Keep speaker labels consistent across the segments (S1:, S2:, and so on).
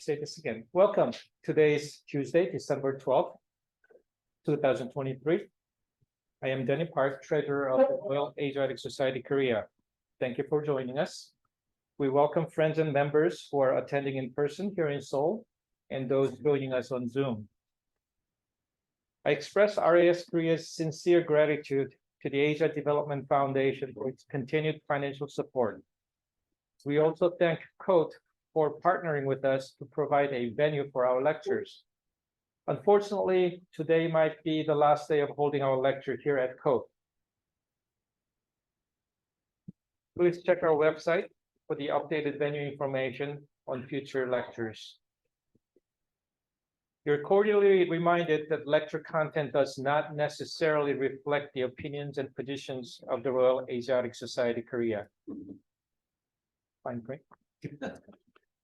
S1: Say this again. Welcome. Today's Tuesday, December 12th, 2023. I am Denny Park, treasurer of the Royal Asiatic Society Korea. Thank you for joining us. We welcome friends and members who are attending in person here in Seoul and those joining us on Zoom. I express RAS Korea's sincere gratitude to the Asia Development Foundation for its continued financial support. We also thank COAT for partnering with us to provide a venue for our lectures. Unfortunately, today might be the last day of holding our lecture here at COAT. Please check our website for the updated venue information on future lectures. You're cordially reminded that lecture content does not necessarily reflect the opinions and positions of the Royal Asiatic Society Korea. Fine print.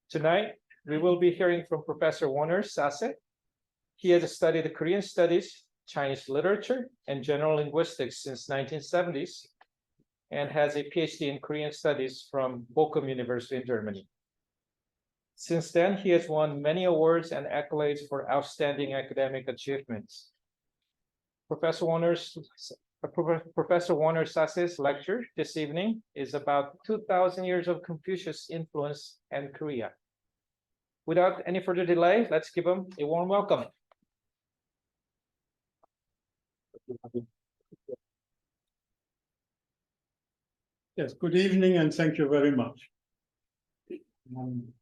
S1: Tonight, we will be hearing from Professor Werner Sasse. He has studied the Korean studies, Chinese literature, and general linguistics since 1970s, and has a PhD in Korean studies from Bochum University in Germany. Since then, he has won many awards and accolades for outstanding academic achievements. Professor Werner Sasse's lecture this evening is about 2,000 years of Confucius influence in Korea. Without any further delay, let's give him a warm welcome.
S2: Yes, good evening and thank you very much.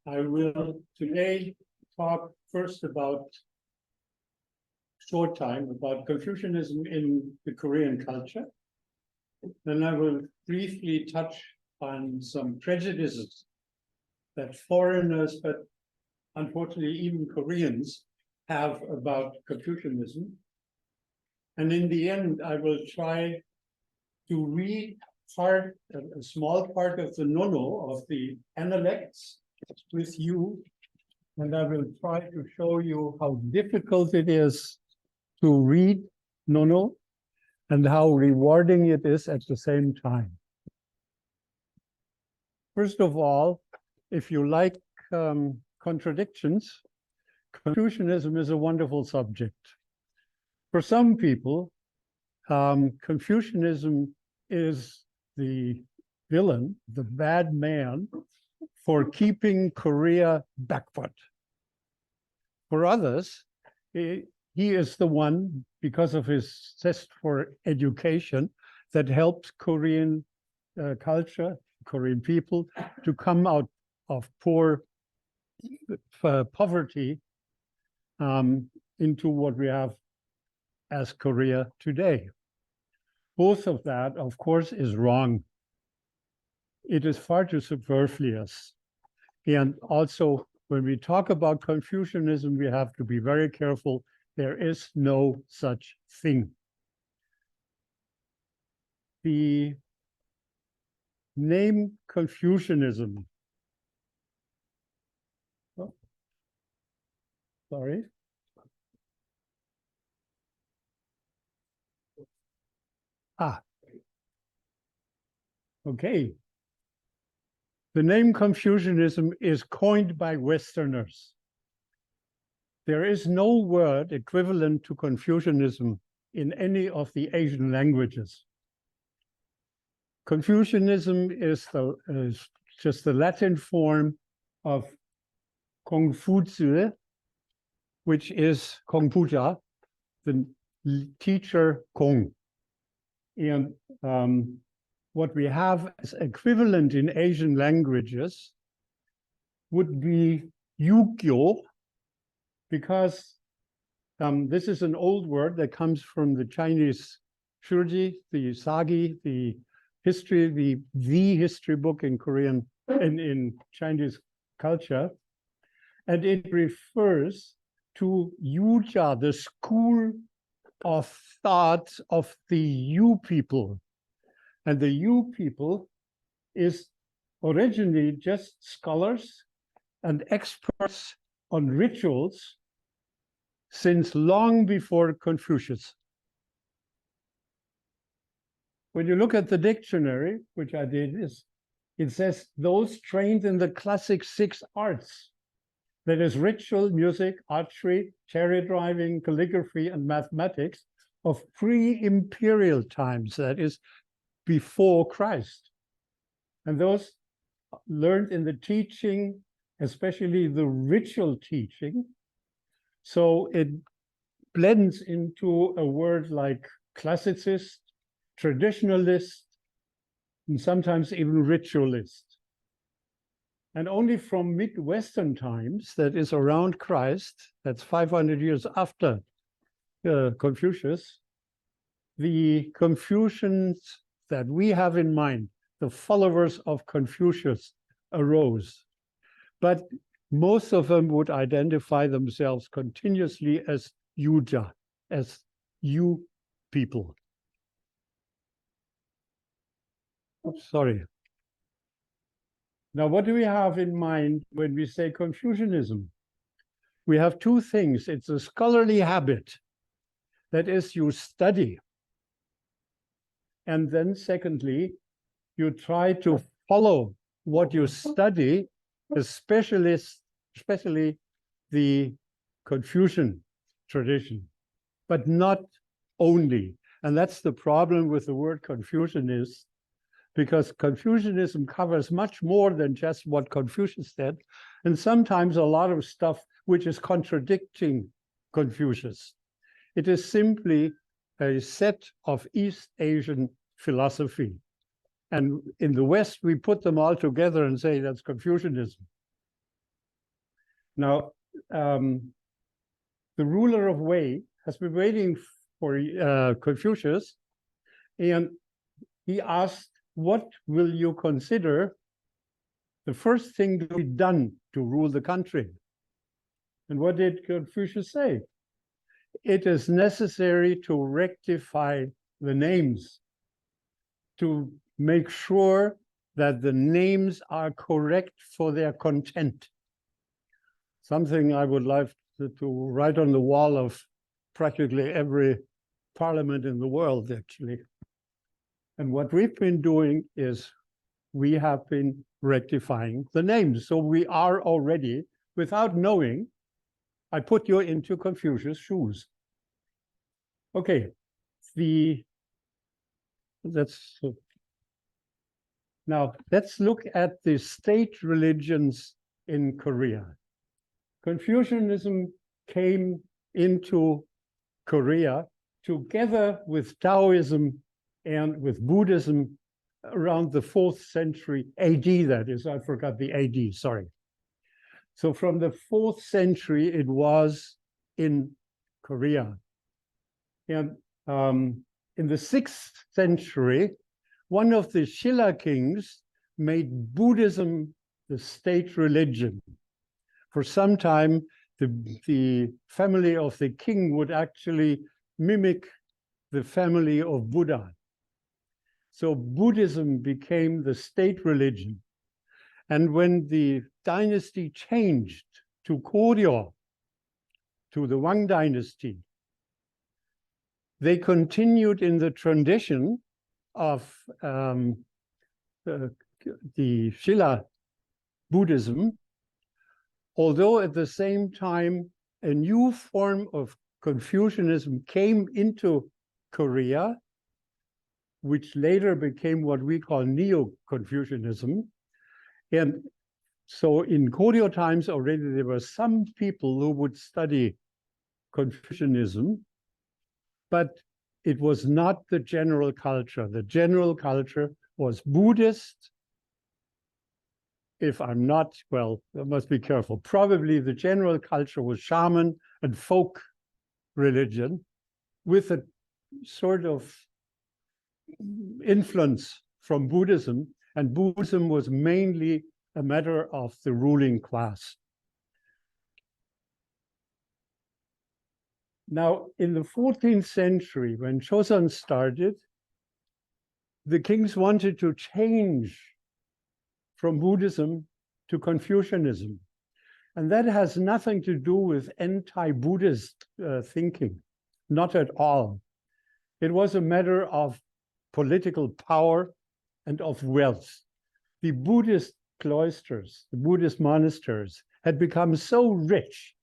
S2: I will today talk first about short time about Confucianism in the Korean culture. Then I will briefly touch on some prejudices that foreigners, but unfortunately even Koreans, have about Confucianism. And in the end, I will try to read a small part of the Noneo, of the Analects, with you. And I will try to show you how difficult it is to read Noneo and how rewarding it is at the same time. First of all, if you like contradictions, Confucianism is a wonderful subject. For some people, Confucianism is the villain, the bad man, for keeping Korea backward. For others, he is the one, because of his zest for education, that helped Korean culture, Korean people, to come out of poverty into what we have as Korea today. Both of that, of course, is wrong. It is far too superfluous. And also, when we talk about Confucianism, we have to be very careful. There is no such thing. The name Confucianism. Oh, sorry. Okay. The name Confucianism is coined by Westerners. There is no word equivalent to Confucianism in any of the Asian languages. Confucianism is just the Latin form of Confucius, which is Confucia, the teacher Kong. And what we have as equivalent in Asian languages would be Yukyo, because this is an old word that comes from the Chinese Shurji, the Sagi, the history, the history book in Korean and in Chinese culture. And it refers to Yuja, the school of thought of the Yu people. And the Yu people is originally just scholars and experts on rituals since long before Confucius. When you look at the dictionary, which I did, it says those trained in the classic 6 arts. That is ritual, music, archery, chariot driving, calligraphy, and mathematics of pre-imperial times, that is before Christ. And those learned in the teaching, especially the ritual teaching. So it blends into a word like classicist, traditionalist, and sometimes even ritualist. And only from mid-Western times, that is around Christ, that's 500 years after Confucius, the Confucians that we have in mind, the followers of Confucius, arose. But most of them would identify themselves continuously as Yuja, as you people. Oops, sorry. Now, what do we have in mind when we say Confucianism? We have two things. It's a scholarly habit. That is, you study. And then secondly, you try to follow what you study, especially the Confucian tradition, but not only. And that's the problem with the word Confucianist, because Confucianism covers much more than just what Confucius said, and sometimes a lot of stuff which is contradicting Confucius. It is simply a set of East Asian philosophy. And in the West, we put them all together and say that's Confucianism. Now, the ruler of Wei has been waiting for Confucius, and he asked, what will you consider the first thing to be done to rule the country? And what did Confucius say? It is necessary to rectify the names, to make sure that the names are correct for their content. Something I would like to write on the wall of practically every parliament in the world, actually. And what we've been doing is we have been rectifying the names. So we are already, without knowing, I put you into Confucius' shoes. Okay, now let's look at the state religions in Korea. Confucianism came into Korea together with Taoism and with Buddhism around the 4th century AD, that is, I forgot the AD, sorry. So from the 4th century, it was in Korea. And in the 6th century, one of the Shilla kings made Buddhism the state religion. For some time, the family of the king would actually mimic the family of Buddha. So Buddhism became the state religion. And when the dynasty changed to Koryo, to the Wang dynasty, they continued in the tradition of the Shilla Buddhism, although at the same time a new form of Confucianism came into Korea, which later became what we call Neo-Confucianism. And so in Koryo times already there were some people who would study Confucianism, but it was not the general culture. The general culture was Buddhist. If I'm not, well, I must be careful. Probably the general culture was shaman and folk religion with a sort of influence from Buddhism, and Buddhism was mainly a matter of the ruling class. Now, in the 14th century, when Joseon started, the kings wanted to change from Buddhism to Confucianism. And that has nothing to do with anti-Buddhist thinking, not at all. It was a matter of political power and of wealth. The Buddhist cloisters, the Buddhist monasteries, had become so rich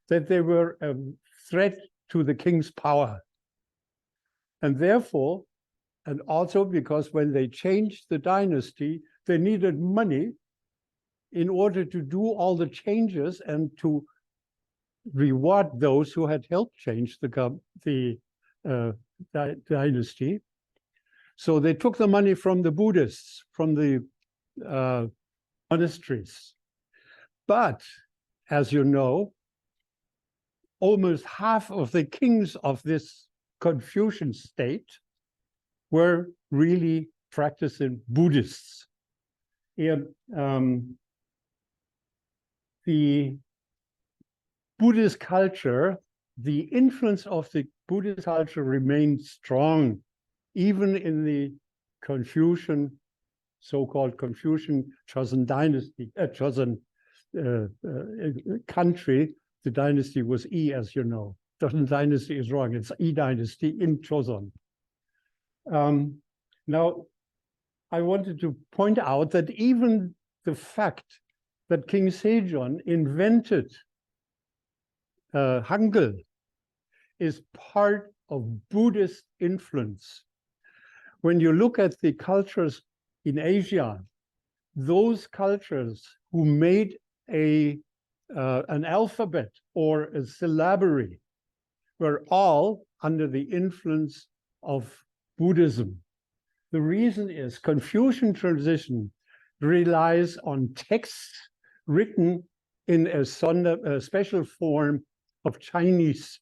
S2: that they were a threat to the king's power. And therefore, and also because when they changed the dynasty, they needed money in order to do all the changes and to reward those who had helped change the dynasty. So they took the money from the Buddhists, from the monasteries. But as you know, almost half of the kings of this Confucian state were really practicing Buddhists. And the Buddhist culture, the influence of the Buddhist culture remained strong, even in the Confucian, so-called Confucian Joseon dynasty, Joseon country. The dynasty was Yi, as you know. Joseon dynasty is wrong, it's Yi dynasty in Joseon. Now, I wanted to point out that even the fact that King Sejong invented Hangul is part of Buddhist influence. When you look at the cultures in Asia, those cultures who made an alphabet or a syllabary were all under the influence of Buddhism. The reason is Confucian tradition relies on texts written in a special form of Chinese,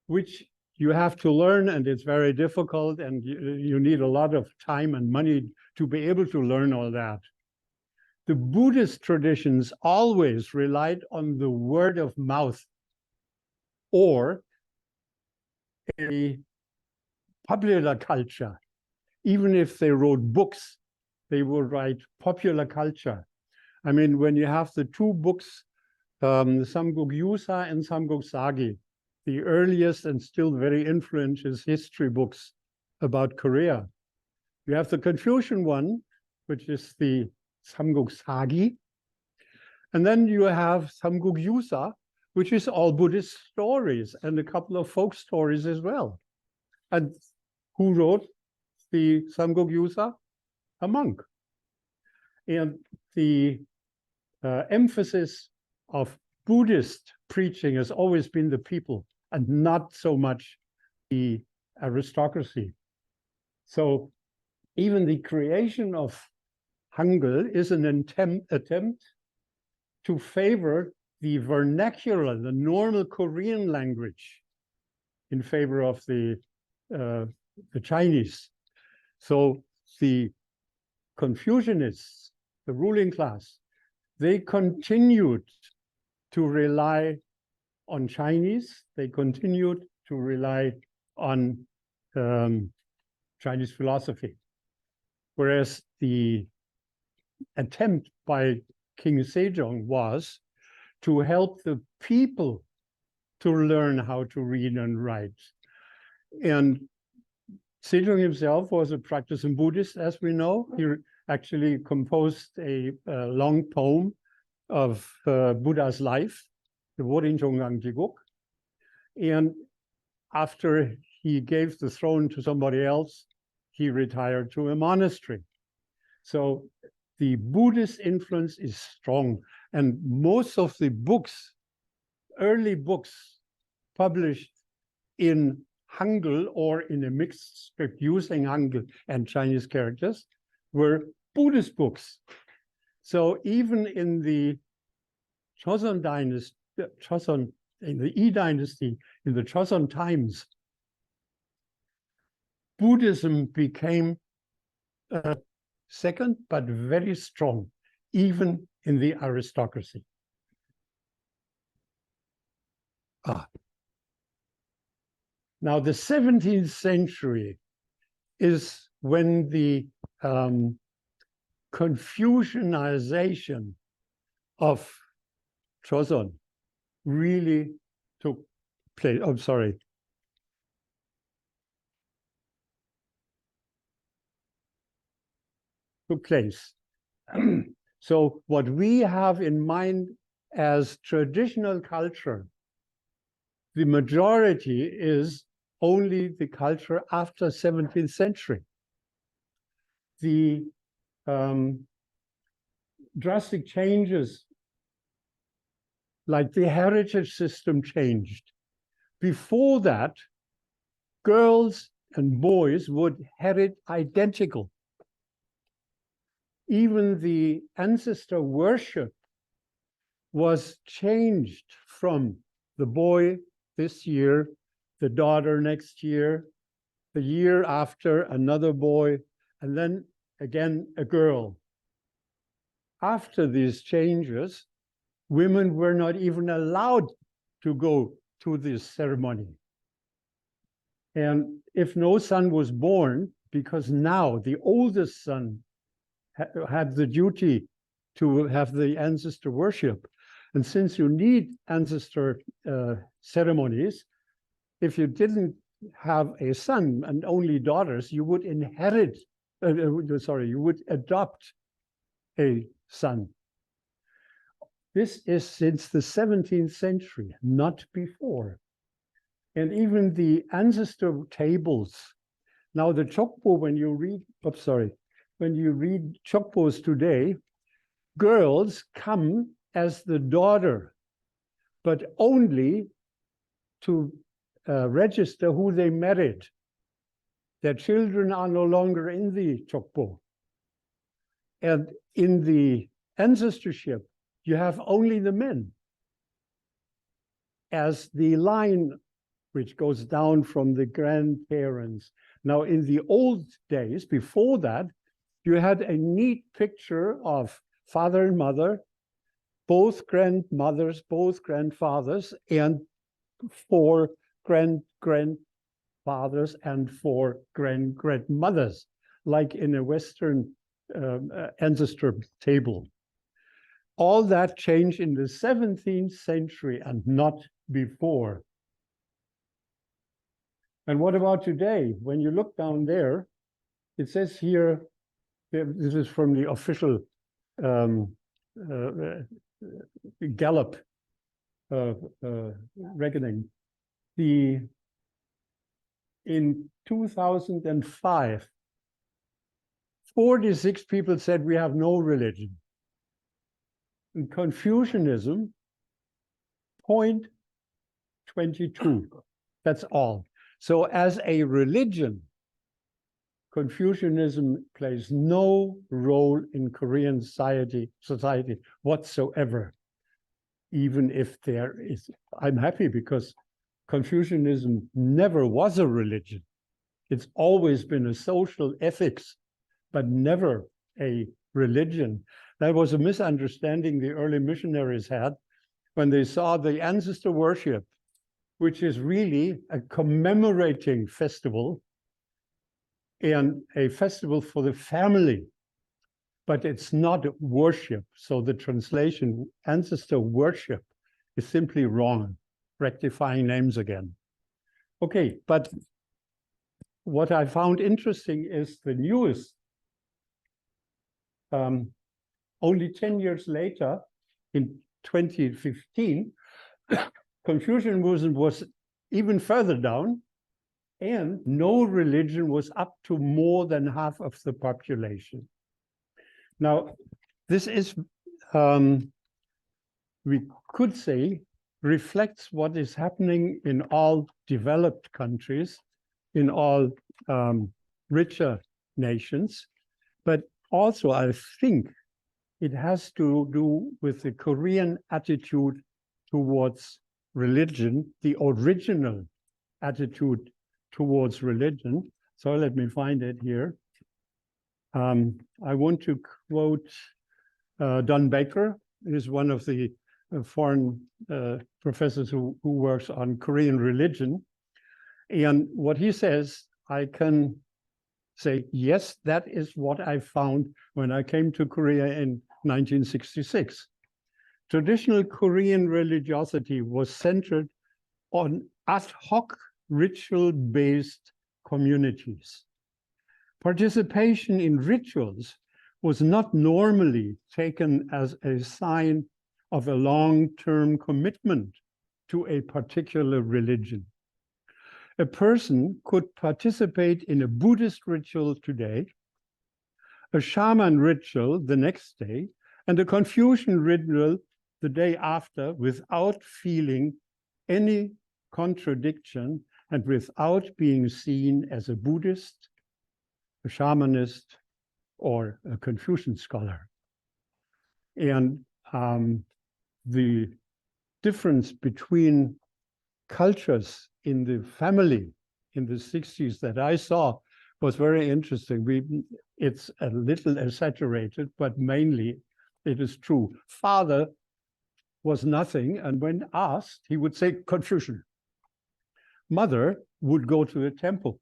S2: which you have to learn, and it's very difficult, and you need a lot of time and money to be able to learn all that. The Buddhist traditions always relied on the word of mouth or a popular culture. Even if they wrote books, they would write popular culture. I mean, when you have the two books, Samguk Yusa and Samguk Sagi, the earliest and still very influential history books about Korea. You have the Confucian one, which is the Samguk Sagi. And then you have Samguk Yusa, which is all Buddhist stories and a couple of folk stories as well. And who wrote the Samguk Yusa? A monk. And the emphasis of Buddhist preaching has always been the people and not so much the aristocracy. So even the creation of Hangul is an attempt to favor the vernacular, the normal Korean language in favor of the Chinese. So the Confucianists, the ruling class, they continued to rely on Chinese. They continued to rely on Chinese philosophy. Whereas the attempt by King Sejong was to help the people to learn how to read and write. And Sejong himself was a practicing Buddhist, as we know. He actually composed a long poem of Buddha's life, the Worin Jonggang Jiguk. And after he gave the throne to somebody else, he retired to a monastery. So the Buddhist influence is strong. And most of the books, early books published in Hangul or in a mixed script using Hangul and Chinese characters were Buddhist books. So even in the Joseon dynasty, in the Yi dynasty, in the Joseon times, Buddhism became second, but very strong, even in the aristocracy. Now, the 17th century is when the Confucianization of Joseon really took place. I'm sorry. Took place. So what we have in mind as traditional culture, the majority is only the culture after 17th century. The drastic changes, like the heritage system changed. Before that, girls and boys would inherit identical. Even the ancestor worship was changed from the boy this year, the daughter next year, the year after another boy, and then again a girl. After these changes, women were not even allowed to go to this ceremony. And if no son was born, because now the oldest son had the duty to have the ancestor worship. And since you need ancestor ceremonies, if you didn't have a son and only daughters, you would inherit, you would adopt a son. This is since the 17th century, not before. And even the ancestor tables. Now the Chokpo, when you read, when you read Chokpos today, girls come as the daughter, but only to register who they married. Their children are no longer in the Chokpo. And in the ancestorship, you have only the men as the line which goes down from the grandparents. Now, in the old days, before that, you had a neat picture of father and mother, both grandmothers, both grandfathers, and 4 grandfathers and 4 grandmothers, like in a Western ancestor table. All that changed in the 17th century and not before. And what about today? When you look down there, it says here, this is from the official Gallup reckoning. In 2005, 46 people said we have no religion. In Confucianism, 0.22. That's all. So as a religion, Confucianism plays no role in Korean society whatsoever, even if there is. I'm happy because Confucianism never was a religion. It's always been a social ethics, but never a religion. That was a misunderstanding the early missionaries had when they saw the ancestor worship, which is really a commemorating festival and a festival for the family, but it's not worship. So the translation, ancestor worship, is simply wrong, rectifying names again. Okay, but what I found interesting is the newest, only 10 years later, in 2015, Confucianism was even further down, and no religion was up to more than half of the population. Now, this is, we could say, reflects what is happening in all developed countries, in all richer nations, but also I think it has to do with the Korean attitude towards religion, the original attitude towards religion. So let me find it here. I want to quote Don Baker, who is one of the foreign professors who works on Korean religion. And what he says, I can say, yes, that is what I found when I came to Korea in 1966. Traditional Korean religiosity was centered on ad hoc ritual-based communities. Participation in rituals was not normally taken as a sign of a long-term commitment to a particular religion. A person could participate in a Buddhist ritual today, a shaman ritual the next day, and a Confucian ritual the day after without feeling any contradiction and without being seen as a Buddhist, a shamanist, or a Confucian scholar. And the difference between cultures in the family in the 60s that I saw was very interesting. It's a little exaggerated, but mainly it is true. Father was nothing, and when asked, he would say Confucian. Mother would go to the temple,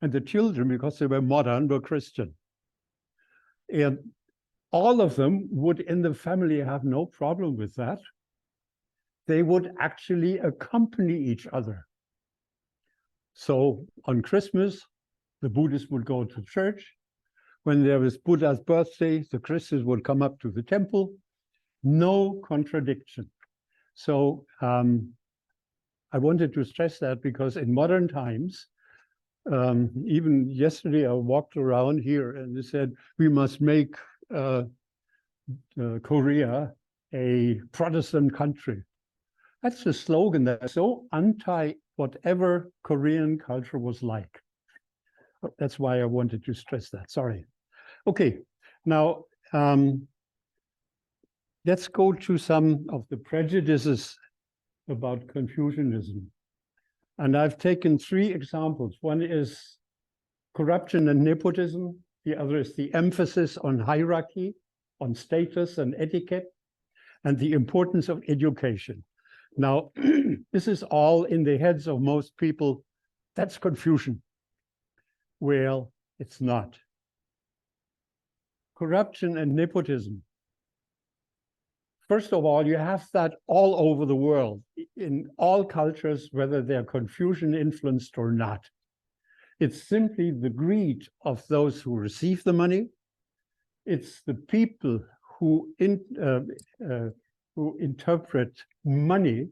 S2: and the children, because they were modern, were Christian. And all of them would in the family have no problem with that. They would actually accompany each other. So on Christmas, the Buddhists would go to church. When there was Buddha's birthday, the Christians would come up to the temple. No contradiction. So I wanted to stress that because in modern times, even yesterday I walked around here and they said, we must make Korea a Protestant country. That's a slogan that's so anti whatever Korean culture was like. That's why I wanted to stress that, sorry. Okay, now let's go to some of the prejudices about Confucianism. And I've taken 3 examples. One is corruption and nepotism. The other is the emphasis on hierarchy, on status and etiquette, and the importance of education. Now, this is all in the heads of most people. That's Confucian. Well, it's not. Corruption and nepotism. First of all, you have that all over the world, in all cultures, whether they're Confucian influenced or not. It's simply the greed of those who receive the money. It's the people who interpret money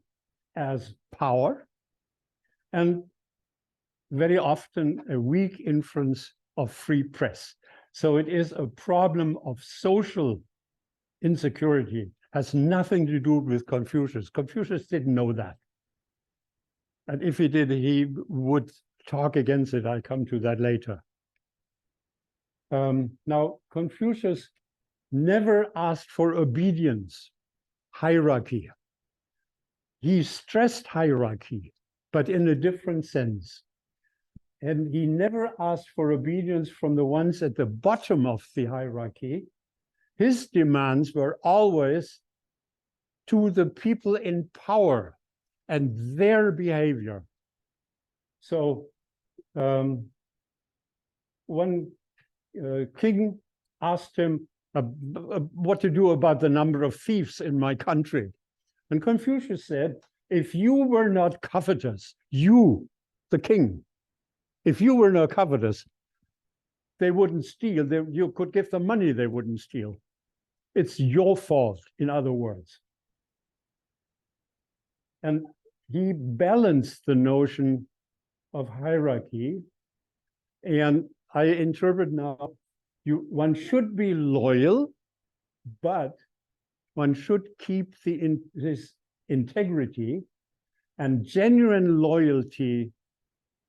S2: as power, and very often a weak influence of free press. So it is a problem of social insecurity, has nothing to do with Confucius. Confucius didn't know that. And if he did, he would talk against it. I'll come to that later. Now, Confucius never asked for obedience, hierarchy. He stressed hierarchy, but in a different sense. And he never asked for obedience from the ones at the bottom of the hierarchy. His demands were always to the people in power and their behavior. So one king asked him what to do about the number of thieves in my country. And Confucius said, if you were not covetous, you, the king, if you were not covetous, they wouldn't steal. You could give them money, they wouldn't steal. It's your fault, in other words. And he balanced the notion of hierarchy. And I interpret now, one should be loyal, but one should keep his integrity, and genuine loyalty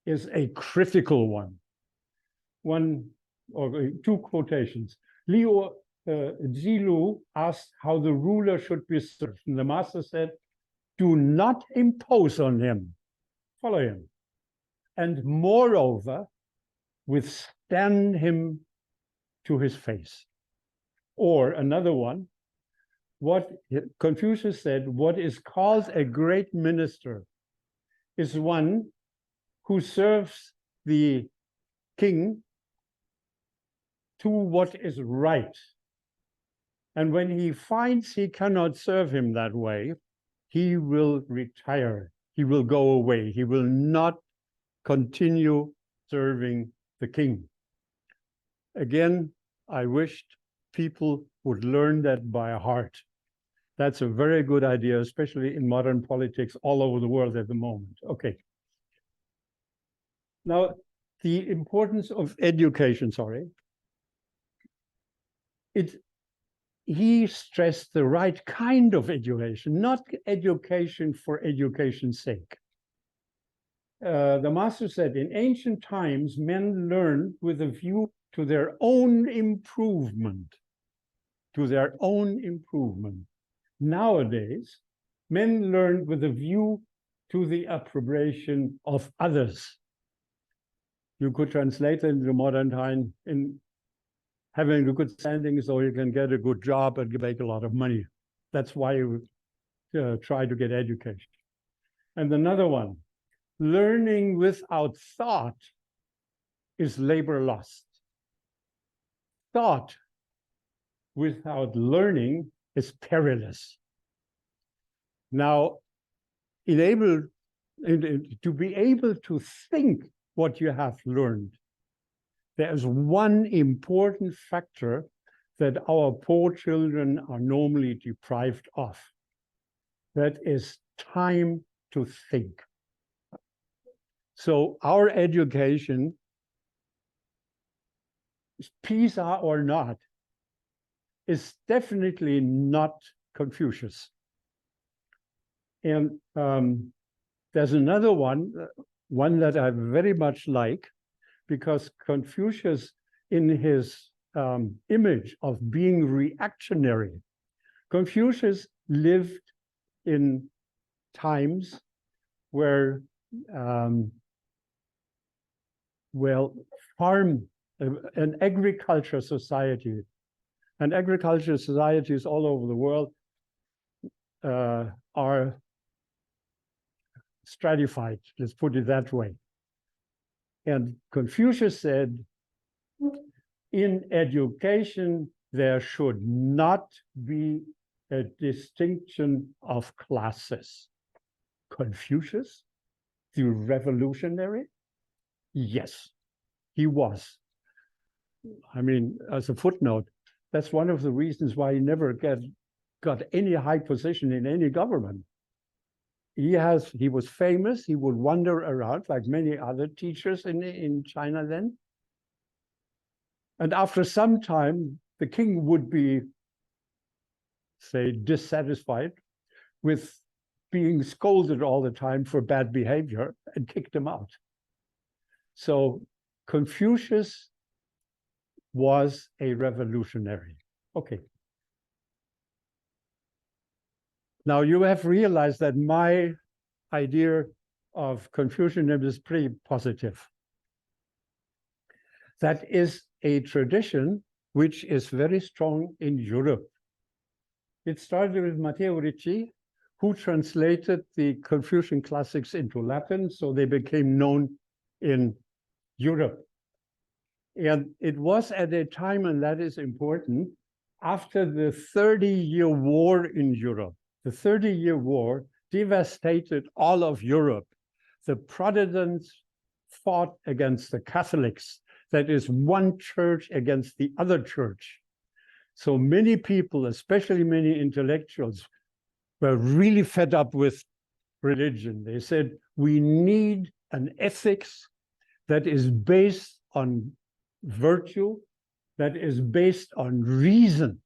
S2: is a critical one. One or 2 quotations. Liu Zilu asked how the ruler should be served. And the master said, do not impose on him, follow him. And moreover, withstand him to his face. Or another one, what Confucius said, what is called a great minister is one who serves the king to what is right. And when he finds he cannot serve him that way, he will retire. He will go away. He will not continue serving the king. Again, I wished people would learn that by heart. That's a very good idea, especially in modern politics all over the world at the moment. Okay. Now, the importance of education, he stressed the right kind of education, not education for education's sake. The master said, in ancient times, men learned with a view to their own improvement, Nowadays, men learn with a view to the approbation of others. You could translate it into modern time in having a good standing so you can get a good job and make a lot of money. That's why you try to get education. And another one, learning without thought is labor lost. Thought without learning is perilous. Now, to be able to think what you have learned, there's one important factor that our poor children are normally deprived of. That is time to think. So our education, PISA or not, is definitely not Confucius. And there's another one that I very much like, because Confucius, in his image of being reactionary, Confucius lived in times where, an agriculture society, and agriculture societies all over the world are stratified, let's put it that way. And Confucius said, in education, there should not be a distinction of classes. Confucius, the revolutionary? Yes, he was. I mean, as a footnote, that's one of the reasons why he never got any high position in any government. He was famous. He would wander around like many other teachers in China then. And after some time, the king would be, say, dissatisfied with being scolded all the time for bad behavior and kicked him out. So Confucius was a revolutionary. Okay. Now you have realized that my idea of Confucianism is pretty positive. That is a tradition which is very strong in Europe. It started with Matteo Ricci, who translated the Confucian classics into Latin, so they became known in Europe. And it was at a time, and that is important, after the 30-year war in Europe. The 30-year war devastated all of Europe. The Protestants fought against the Catholics. That is one church against the other church. So many people, especially many intellectuals, were really fed up with religion. They said, we need an ethics that is based on virtue, that is based on reason,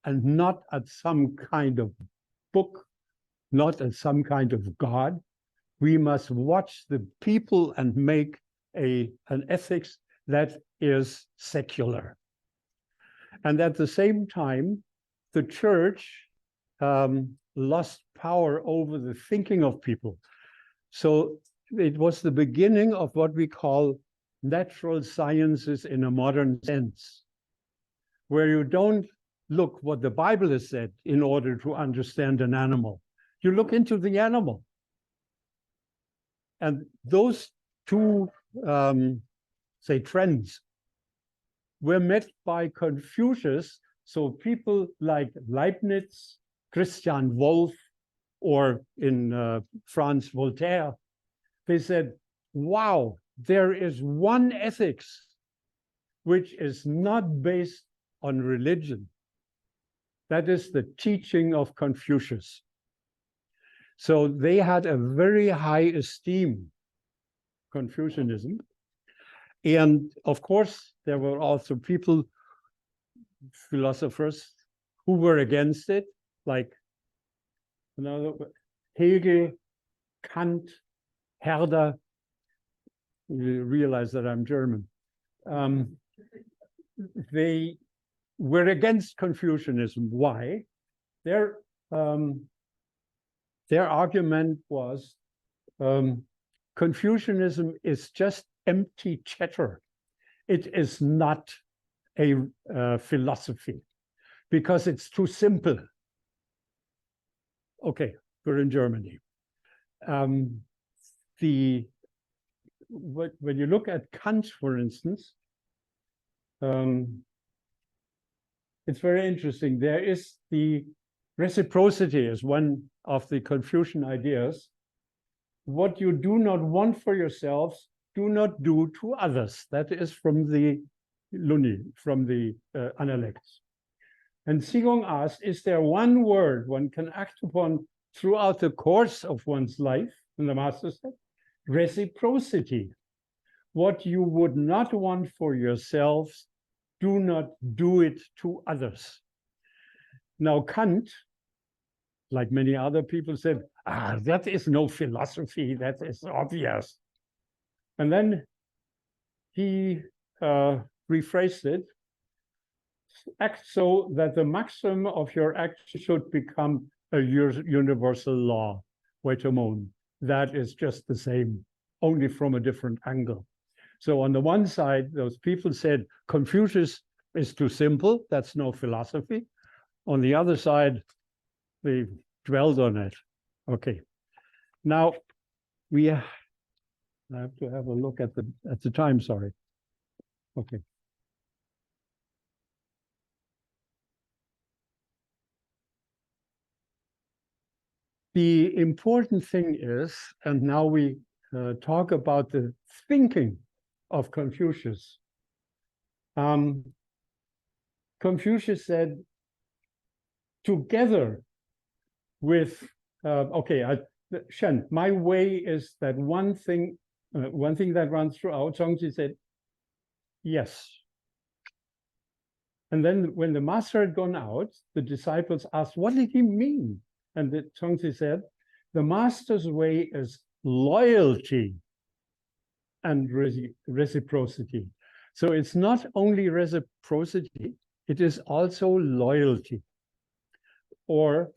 S2: and not at some kind of book, not at some kind of God. We must watch the people and make an ethics that is secular. And at the same time, the church lost power over the thinking of people. So it was the beginning of what we call natural sciences in a modern sense, where you don't look what the Bible has said in order to understand an animal. You look into the animal. And those two, say, trends were met by Confucius. So people like Leibniz, Christian Wolff, or in France, Voltaire, they said, wow, there is one ethics which is not based on religion. That is the teaching of Confucius. So they had a very high esteem, Confucianism. And of course, there were also people, philosophers, who were against it, like Hegel, Kant, Herder. You realize that I'm German. They were against Confucianism. Why? Their argument was Confucianism is just empty chatter. It is not a philosophy because it's too simple. Okay, we're in Germany. When you look at Kant, for instance, it's very interesting. There is the reciprocity as one of the Confucian ideas. What you do not want for yourselves, do not do to others. That is from the Lunyu, from the Analects. And Sigong asked, is there one word one can act upon throughout the course of one's life? And the master said, reciprocity. What you would not want for yourselves, do not do it to others. Now, Kant, like many other people, said, that is no philosophy, that is obvious. And then he rephrased it, act so that the maximum of your action should become a universal law. Wait a moment, that is just the same, only from a different angle. So on the one side, those people said, Confucius is too simple, that's no philosophy. On the other side, they dwelled on it. Okay, now I have to have a look at the time, sorry. Okay. The important thing is, and now we talk about the thinking of Confucius. Confucius said, together with, Shen, my way is that one thing that runs throughout. Zhongzi said, yes. And then when the master had gone out, the disciples asked, what did he mean? And the Zhongzi said, the master's way is loyalty and reciprocity. So it's not only reciprocity, it is also loyalty or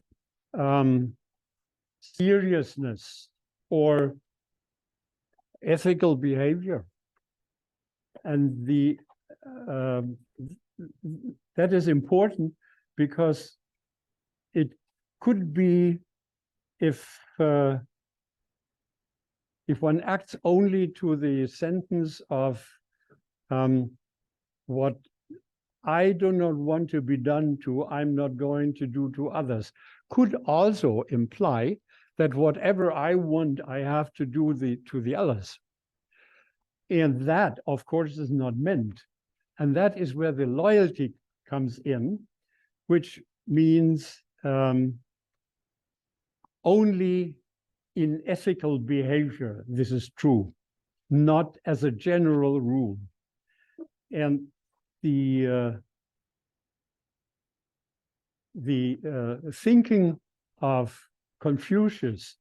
S2: seriousness or ethical behavior. And that is important because it could be if one acts only to the sentence of what I do not want to be done to, I'm not going to do to others, could also imply that whatever I want, I have to do to the others. And that, of course, is not meant. And that is where the loyalty comes in, which means only in ethical behavior, this is true, not as a general rule. And the thinking of Confucius,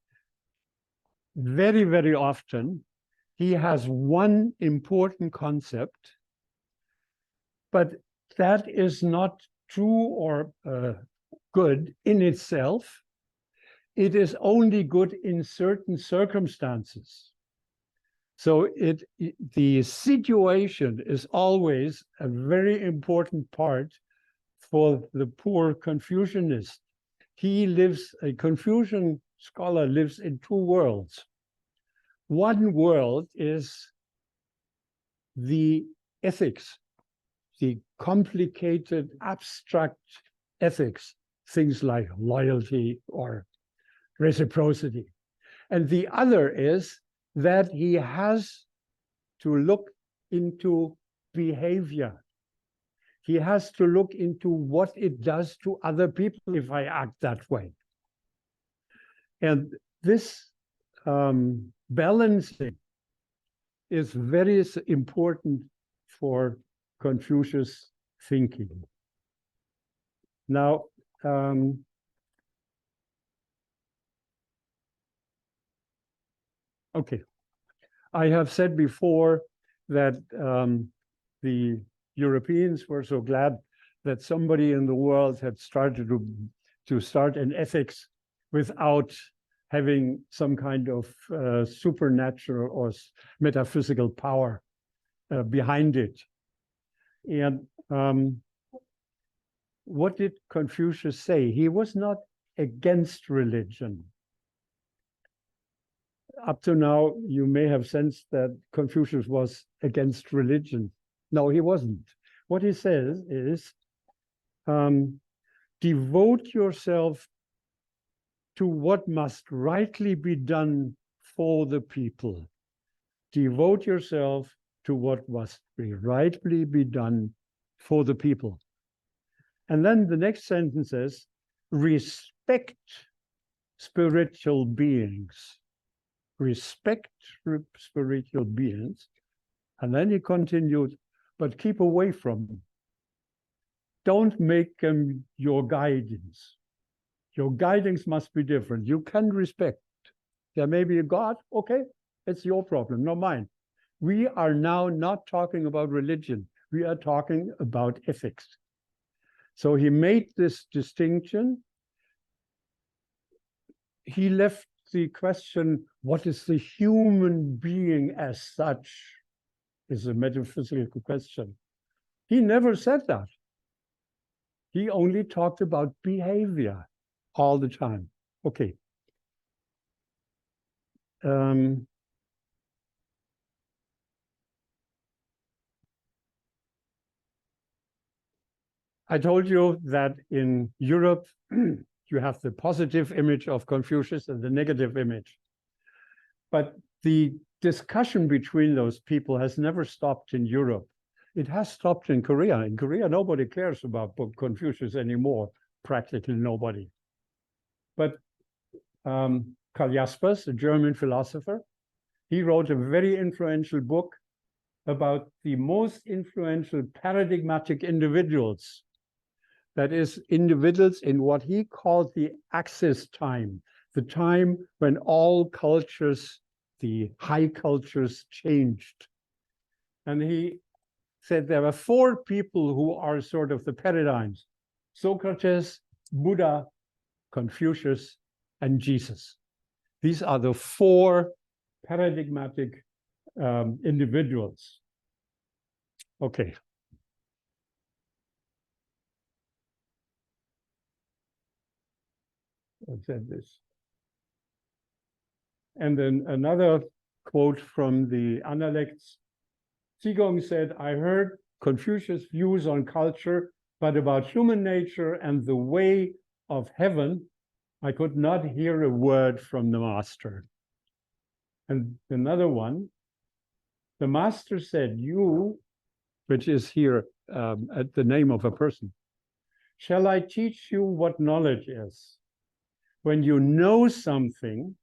S2: very, very often, he has one important concept, but that is not true or good in itself. It is only good in certain circumstances. So the situation is always a very important part for the poor Confucianist. A Confucian scholar lives in two worlds. One world is the ethics, the complicated, abstract ethics, things like loyalty or reciprocity. And the other is that he has to look into behavior. He has to look into what it does to other people if I act that way. And this balancing is very important for Confucius thinking. Now, okay, I have said before that the Europeans were so glad that somebody in the world had started to start an ethics without having some kind of supernatural or metaphysical power behind it. And what did Confucius say? He was not against religion. Up to now, you may have sensed that Confucius was against religion. No, he wasn't. What he says is, devote yourself to what must rightly be done for the people. Devote yourself to what must be rightly be done for the people. And then the next sentence says, respect spiritual beings. Respect spiritual beings. And then he continued, but keep away from them. Don't make them your guidance. Your guidance must be different. You can respect. There may be a God, okay, it's your problem, not mine. We are now not talking about religion. We are talking about ethics. So he made this distinction. He left the question, what is the human being as such, is a metaphysical question. He never said that. He only talked about behavior all the time. Okay. I told you that in Europe, you have the positive image of Confucius and the negative image. But the discussion between those people has never stopped in Europe. It has stopped in Korea. In Korea, nobody cares about Confucius anymore, practically nobody. But Karl Jaspers, a German philosopher, he wrote a very influential book about the most influential paradigmatic individuals. That is, individuals in what he called the Axis time, the time when all cultures, the high cultures, changed. And he said there are four people who are sort of the paradigms: Socrates, Buddha, Confucius, and Jesus. These are the four paradigmatic individuals. Okay. I said this. And then another quote from the Analects. Zigong said, I heard Confucius' views on culture, but about human nature and the way of heaven, I could not hear a word from the master. And another one, the master said, you, which is here at the name of a person, shall I teach you what knowledge is? When you know something,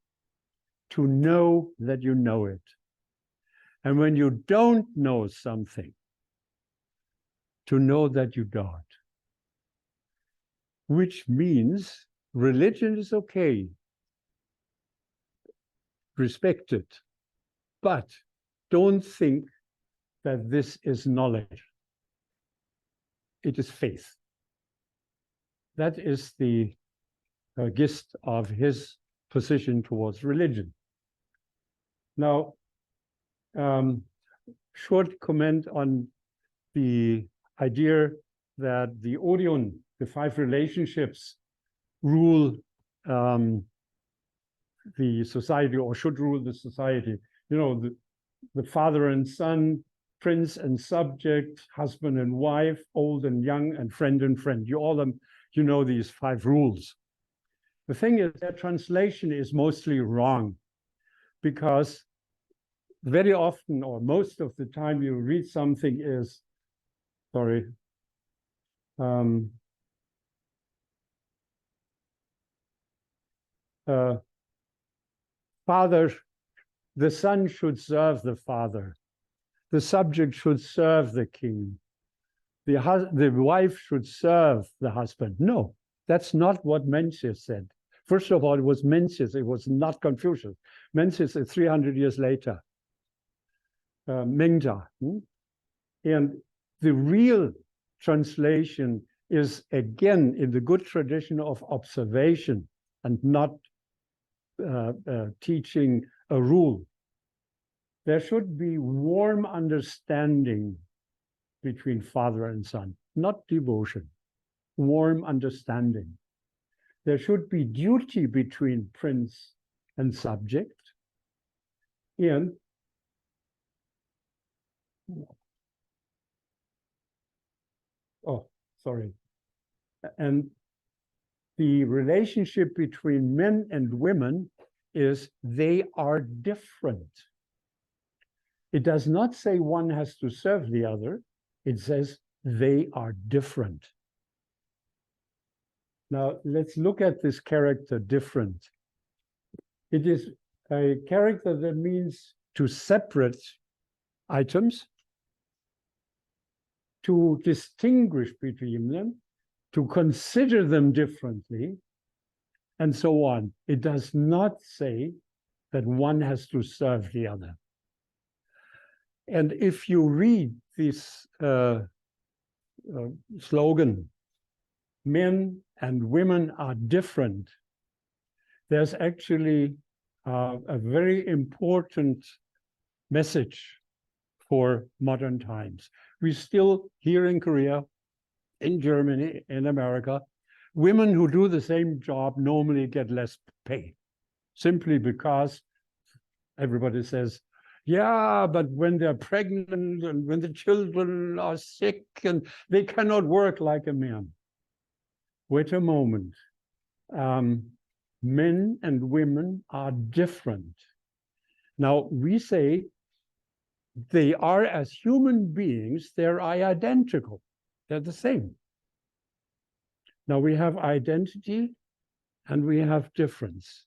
S2: to know that you know it. And when you don't know something, to know that you don't. Which means religion is okay, respect it, but don't think that this is knowledge. It is faith. That is the gist of his position towards religion. Now, short comment on the idea that the Orion, the five relationships, rule the society or should rule the society. You know, the father and son, prince and subject, husband and wife, old and young, and friend and friend. You know these five rules. The thing is, their translation is mostly wrong, because very often, or most of the time you read something is, sorry, father, the son should serve the father. The subject should serve the king. The wife should serve the husband. No, that's not what Mencius said. First of all, it was Mencius. It was not Confucius. Mencius is 300 years later. Mengja. And the real translation is, again, in the good tradition of observation and not teaching a rule. There should be warm understanding between father and son, not devotion, warm understanding. There should be duty between prince and subject. And and the relationship between men and women is they are different. It does not say one has to serve the other. It says they are different. Now, let's look at this character different. It is a character that means to separate items, to distinguish between them, to consider them differently, and so on. It does not say that one has to serve the other. And if you read this slogan, men and women are different, there's actually a very important message for modern times. We still, here in Korea, in Germany, in America, women who do the same job normally get less pay, simply because everybody says, yeah, but when they're pregnant and when the children are sick and they cannot work like a man. Wait a moment. Men and women are different. Now, we say they are, as human beings, they're identical. They're the same. Now, we have identity and we have difference,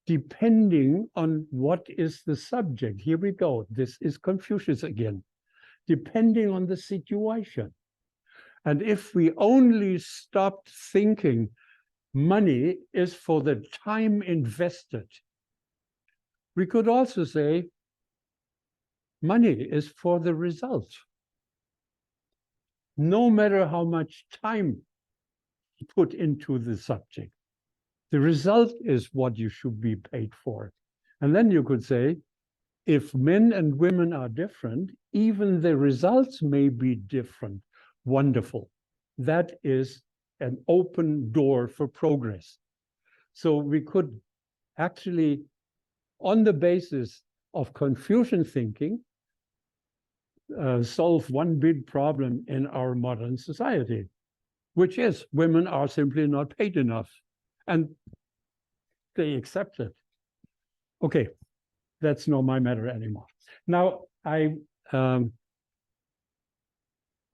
S2: depending on what is the subject. Here we go. This is Confucius again. Depending on the situation. And if we only stopped thinking money is for the time invested, we could also say money is for the result. No matter how much time put into the subject, the result is what you should be paid for. And then you could say, if men and women are different, even the results may be different. Wonderful. That is an open door for progress. So we could actually, on the basis of Confucian thinking, solve one big problem in our modern society, which is women are simply not paid enough. And they accept it. Okay, that's not my matter anymore. Now, I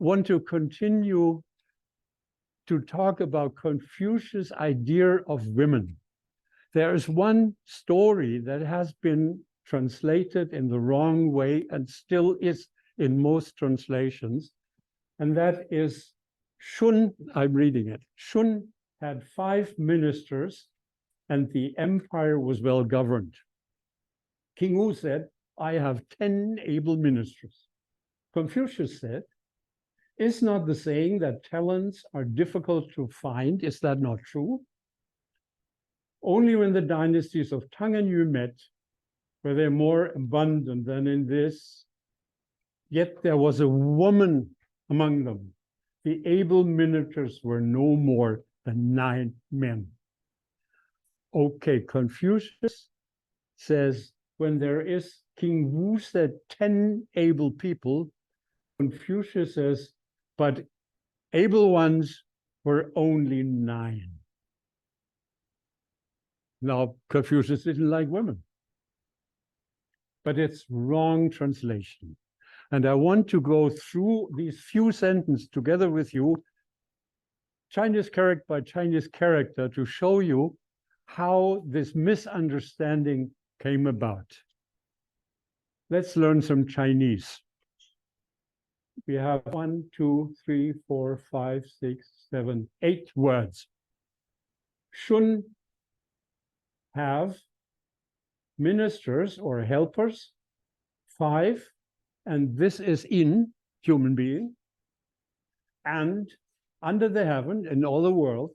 S2: want to continue to talk about Confucius' idea of women. There is one story that has been translated in the wrong way and still is in most translations, and that is Shun, I'm reading it. Shun had 5 ministers and the empire was well governed. King Wu said, I have 10 able ministers. Confucius said, is not the saying that talents are difficult to find, is that not true? Only when the dynasties of Tang and Yu met, were they more abundant than in this, yet there was a woman among them. The able ministers were no more than 9 men. Okay, Confucius says, when there is, King Wu said 10 able people, Confucius says, but able ones were only 9. Now, Confucius didn't like women. but it's wrong translation. And I want to go through these few sentences together with you, Chinese character by Chinese character, to show you how this misunderstanding came about. Let's learn some Chinese. We have 1, 2, 3, 4, 5, 6, 7, 8 words. Shun have ministers or helpers, 5, and this is in human being. And under the heaven, in all the world,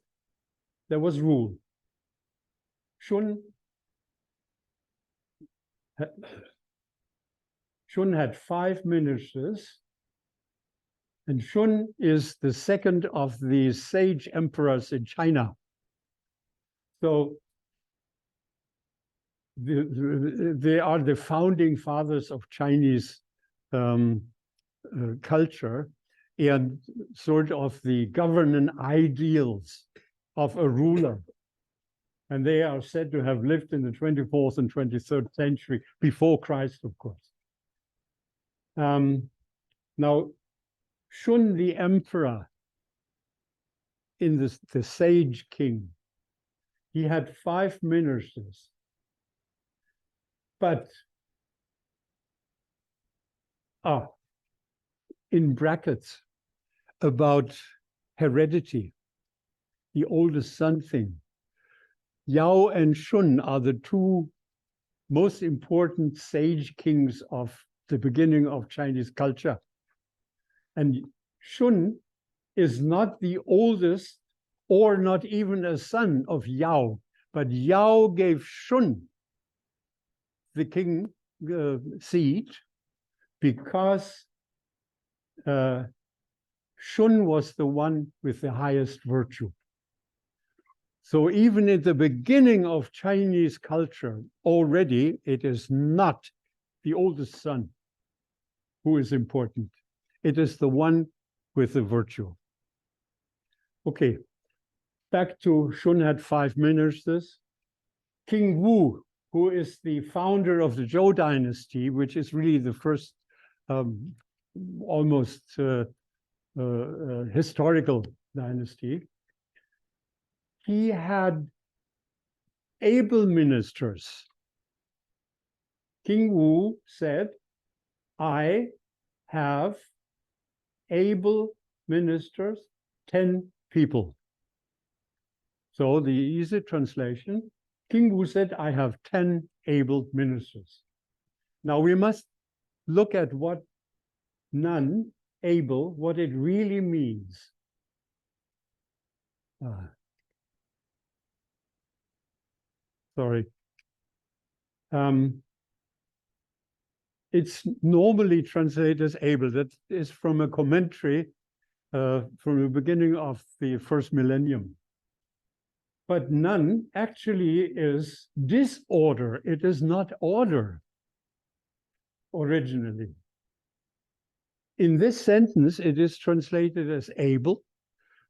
S2: there was rule. Shun had 5 ministers, and Shun is the second of the sage emperors in China. So they are the founding fathers of Chinese culture and sort of the governing ideals of a ruler. And they are said to have lived in the 24th and 23rd century before Christ, of course. Now, Shun the emperor in the sage king, he had 5 ministers, but in brackets about heredity, the oldest son thing. Yao and Shun are the 2 most important sage kings of the beginning of Chinese culture. And Shun is not the oldest or not even a son of Yao, but Yao gave Shun the king seat because Shun was the one with the highest virtue. So even at the beginning of Chinese culture, already it is not the oldest son who is important. It is the one with the virtue. Okay, back to Shun had 5 ministers. King Wu, who is the founder of the Zhou dynasty, which is really the first almost historical dynasty, he had able ministers. King Wu said, I have able ministers, 10 people. So the easy translation, King Wu said, I have 10 able ministers. Now we must look at what none able, what it really means. Sorry. It's normally translated as able. That is from a commentary from the beginning of the first millennium. But none actually is disorder. It is not order originally. In this sentence, it is translated as able,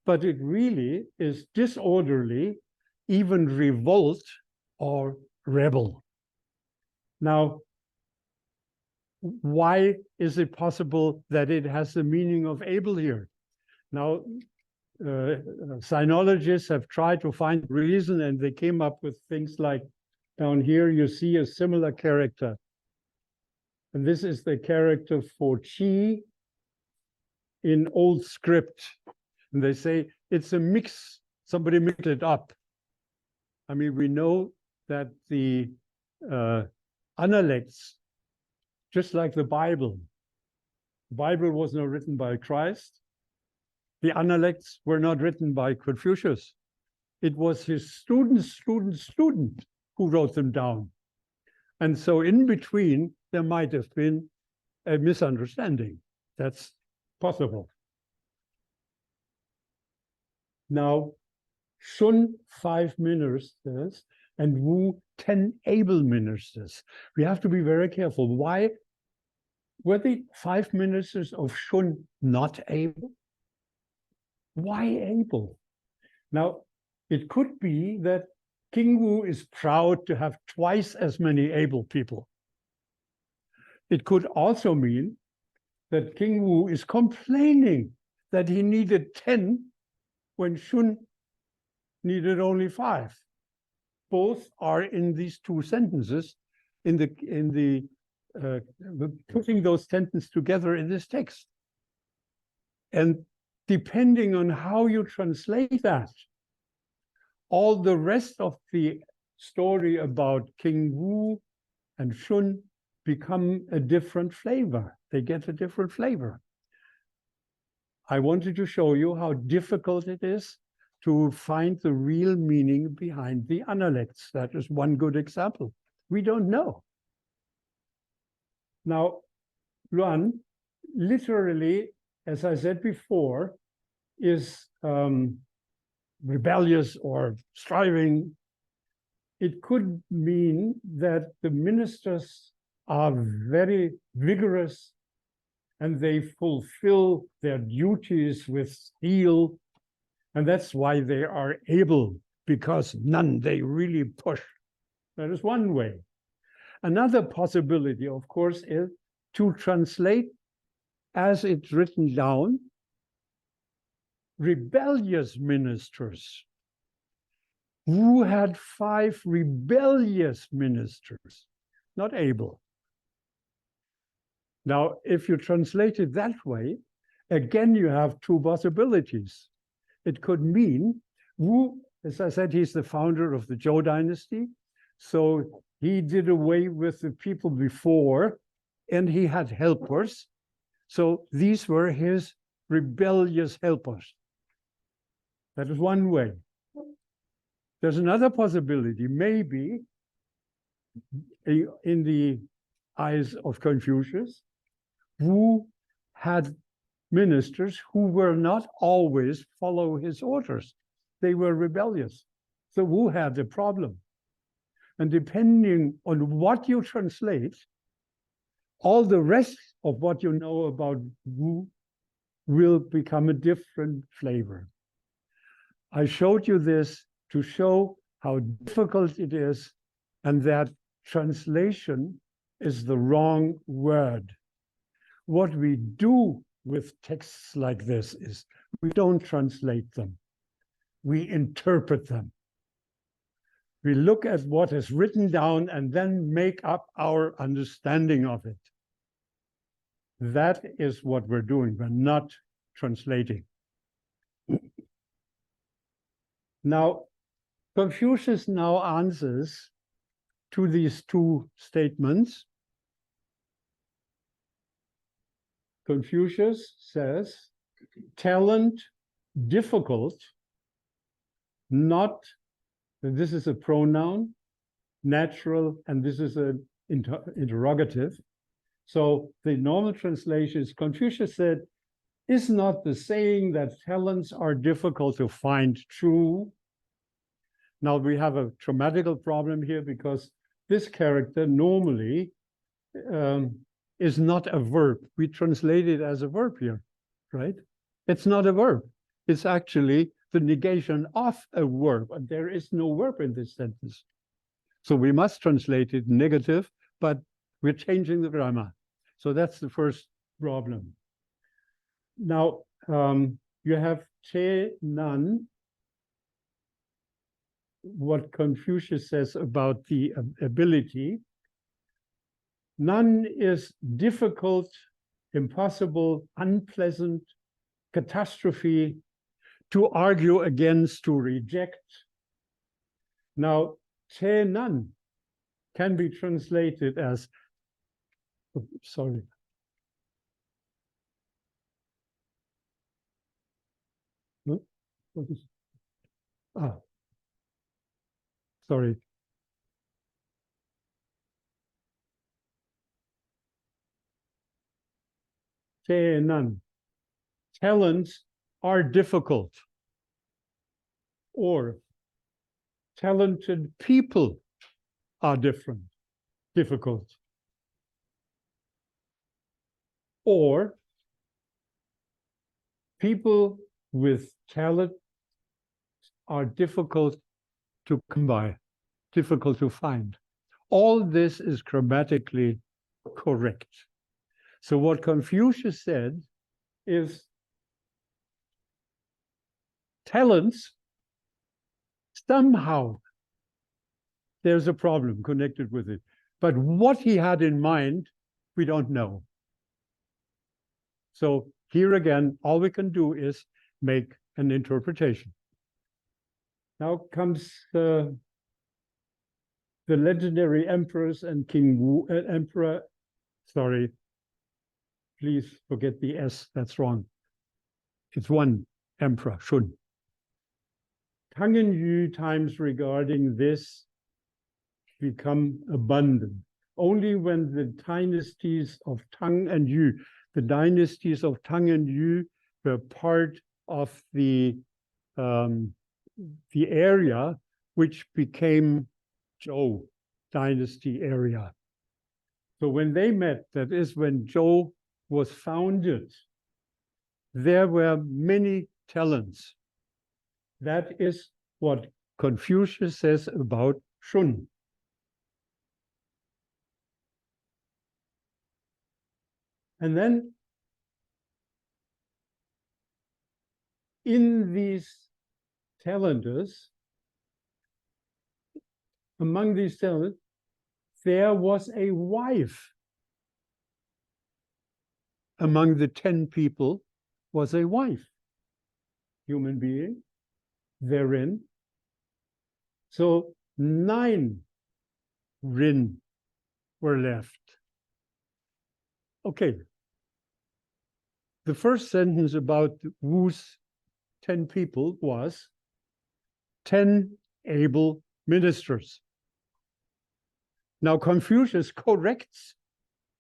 S2: but it really is disorderly, even revolt or rebel. Now, why is it possible that it has the meaning of able here? Now, sinologists have tried to find reason, and they came up with things like, down here you see a similar character. And this is the character for chi in old script. And they say it's a mix, somebody mixed it up. I mean, we know that the Analects, just like the Bible was not written by Christ. The Analects were not written by Confucius. It was his student who wrote them down. And so in between, there might have been a misunderstanding. That's possible. Now, Shun 5 ministers and Wu 10 able ministers. We have to be very careful. Why were the 5 ministers of Shun not able? Why able? Now, it could be that King Wu is proud to have twice as many able people. It could also mean that King Wu is complaining that he needed 10 when Shun needed only 5. Both are in these two sentences, putting those sentences together in this text. And depending on how you translate that, all the rest of the story about King Wu and Shun become a different flavor. They get a different flavor. I wanted to show you how difficult it is to find the real meaning behind the Analects. That is one good example. We don't know. Now, Luan, literally, as I said before, is rebellious or striving. It could mean that the ministers are very vigorous and they fulfill their duties with zeal. And that's why they are able, because none, they really push. That is one way. Another possibility, of course, is to translate as it's written down, rebellious ministers. Who had 5 rebellious ministers, not able. Now, if you translate it that way, again, you have 2 possibilities. It could mean Wu, as I said, he's the founder of the Zhou dynasty. So he did away with the people before, and he had helpers. So these were his rebellious helpers. That is one way. There's another possibility. Maybe in the eyes of Confucius, Wu had ministers who were not always follow his orders. They were rebellious. So Wu had a problem. And depending on what you translate, all the rest of what you know about Wu will become a different flavor. I showed you this to show how difficult it is and that translation is the wrong word. What we do with texts like this is we don't translate them. We interpret them. We look at what is written down and then make up our understanding of it. That is what we're doing. We're not translating. Now, Confucius now answers to these 2 statements. Confucius says, talent difficult, not, this is a pronoun, natural, and this is an interrogative. So the normal translation is, Confucius said, is not the saying that talents are difficult to find true? Now we have a grammatical problem here because this character normally is not a verb. We translate it as a verb here, right? It's not a verb. It's actually the negation of a verb, and there is no verb in this sentence. So we must translate it negative, but we're changing the grammar. So that's the first problem. Now, you have che nan, what Confucius says about the ability. None is difficult, impossible, unpleasant, catastrophe, to argue against, to reject. Now, che nan can be translated as, sorry. No? What is, sorry. Che nan. Talents are difficult, or talented people are difficult, or people with talent are difficult to come by, difficult to find. All this is grammatically correct. So what Confucius said is talents, somehow there's a problem connected with it. But what he had in mind, we don't know. So here again, all we can do is make an interpretation. Now comes the legendary emperors and emperor, sorry, please forget the S, that's wrong. It's one emperor, Shun. Tang and Yu times regarding this become abundant. Only when the dynasties of Tang and Yu, the dynasties of Tang and Yu were part of the area which became Zhou dynasty area. So when they met, that is when Zhou was founded, there were many talents. That is what Confucius says about Shun. And then in these talents, among these talents, there was a wife. Among the 10 people was a wife, human being, therein. So 9 Rin were left. Okay. The first sentence about Wu's 10 people was 10 able ministers. Now Confucius corrects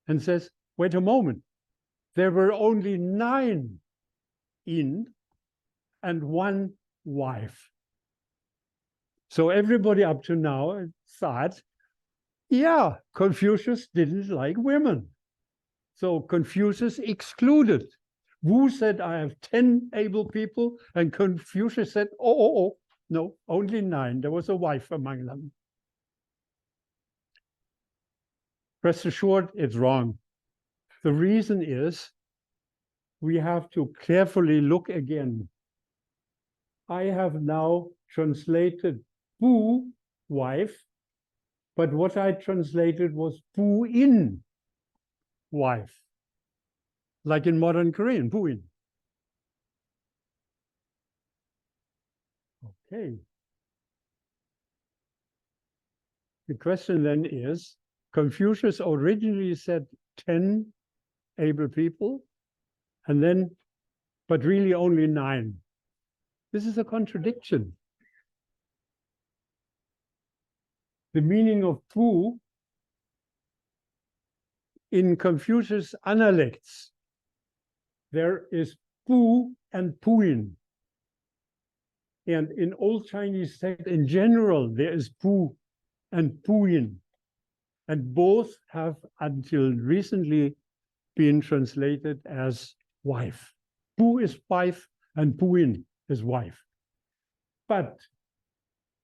S2: and says, wait a moment, there were only 9 in and 1 wife. So everybody up to now thought, yeah, Confucius didn't like women. So Confucius excluded. Wu said, I have 10 able people, and Confucius said, oh, no, only 9. There was a wife among them. Rest assured, it's wrong. The reason is we have to carefully look again. I have now translated Wu, wife, but what I translated was Wu in, wife. Like in modern Korean, Puin. Okay. The question then is, Confucius originally said 10 able people, and then, but really only 9. This is a contradiction. The meaning of Pu in Confucius Analects, there is Pu and Puin. And in Old Chinese text in general, there is Pu and Puin. And both have until recently been translated as wife. Pu is wife and Puin is wife. But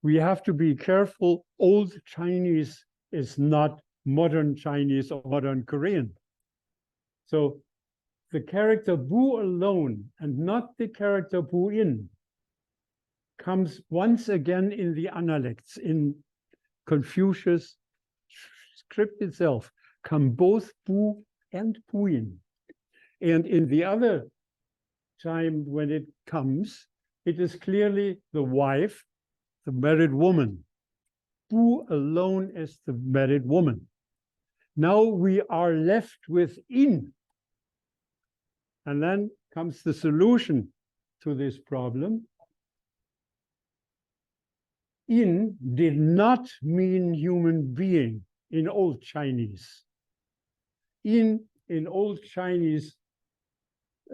S2: we have to be careful. Old Chinese is not modern Chinese or modern Korean. So the character Bu alone and not the character Bu in comes once again in the Analects, in Confucius script itself, come both Bu and Puin. And in the other time when it comes, it is clearly the wife, the married woman. Bu alone is the married woman. Now we are left with in. And then comes the solution to this problem. In did not mean human being in Old Chinese. In Old Chinese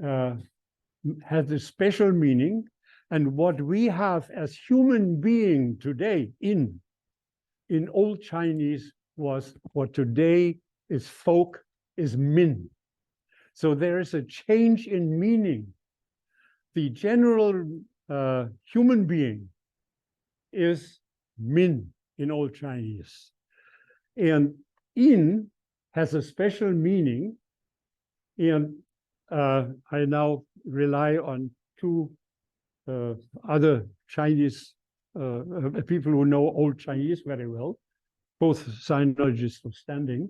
S2: has a special meaning, and what we have as human being today in Old Chinese was what today is folk, is min. So there is a change in meaning. The general human being is min in Old Chinese. And in has a special meaning. And I now rely on two other Chinese people who know Old Chinese very well, both sinologists of standing.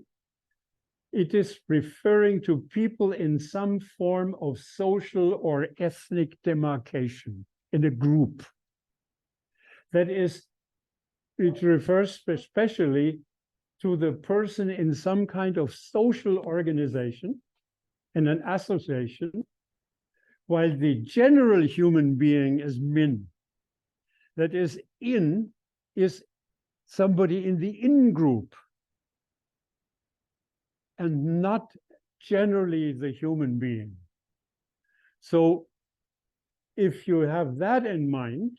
S2: It is referring to people in some form of social or ethnic demarcation in a group. That is, it refers especially to the person in some kind of social organization and an association, while the general human being is min. That is, in is somebody in the in group and not generally the human being. So if you have that in mind,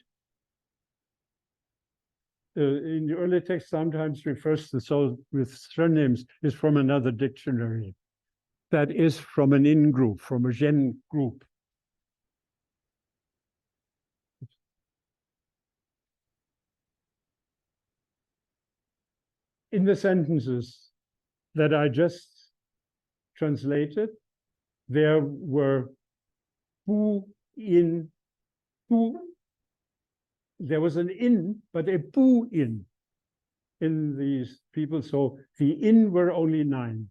S2: in the early text sometimes refers to soul with surnames is from another dictionary. That is from an in group, from a gen group. In the sentences that I just translated, there were pu, in, pu. There was an in, but a pu in these people. So the in were only 9.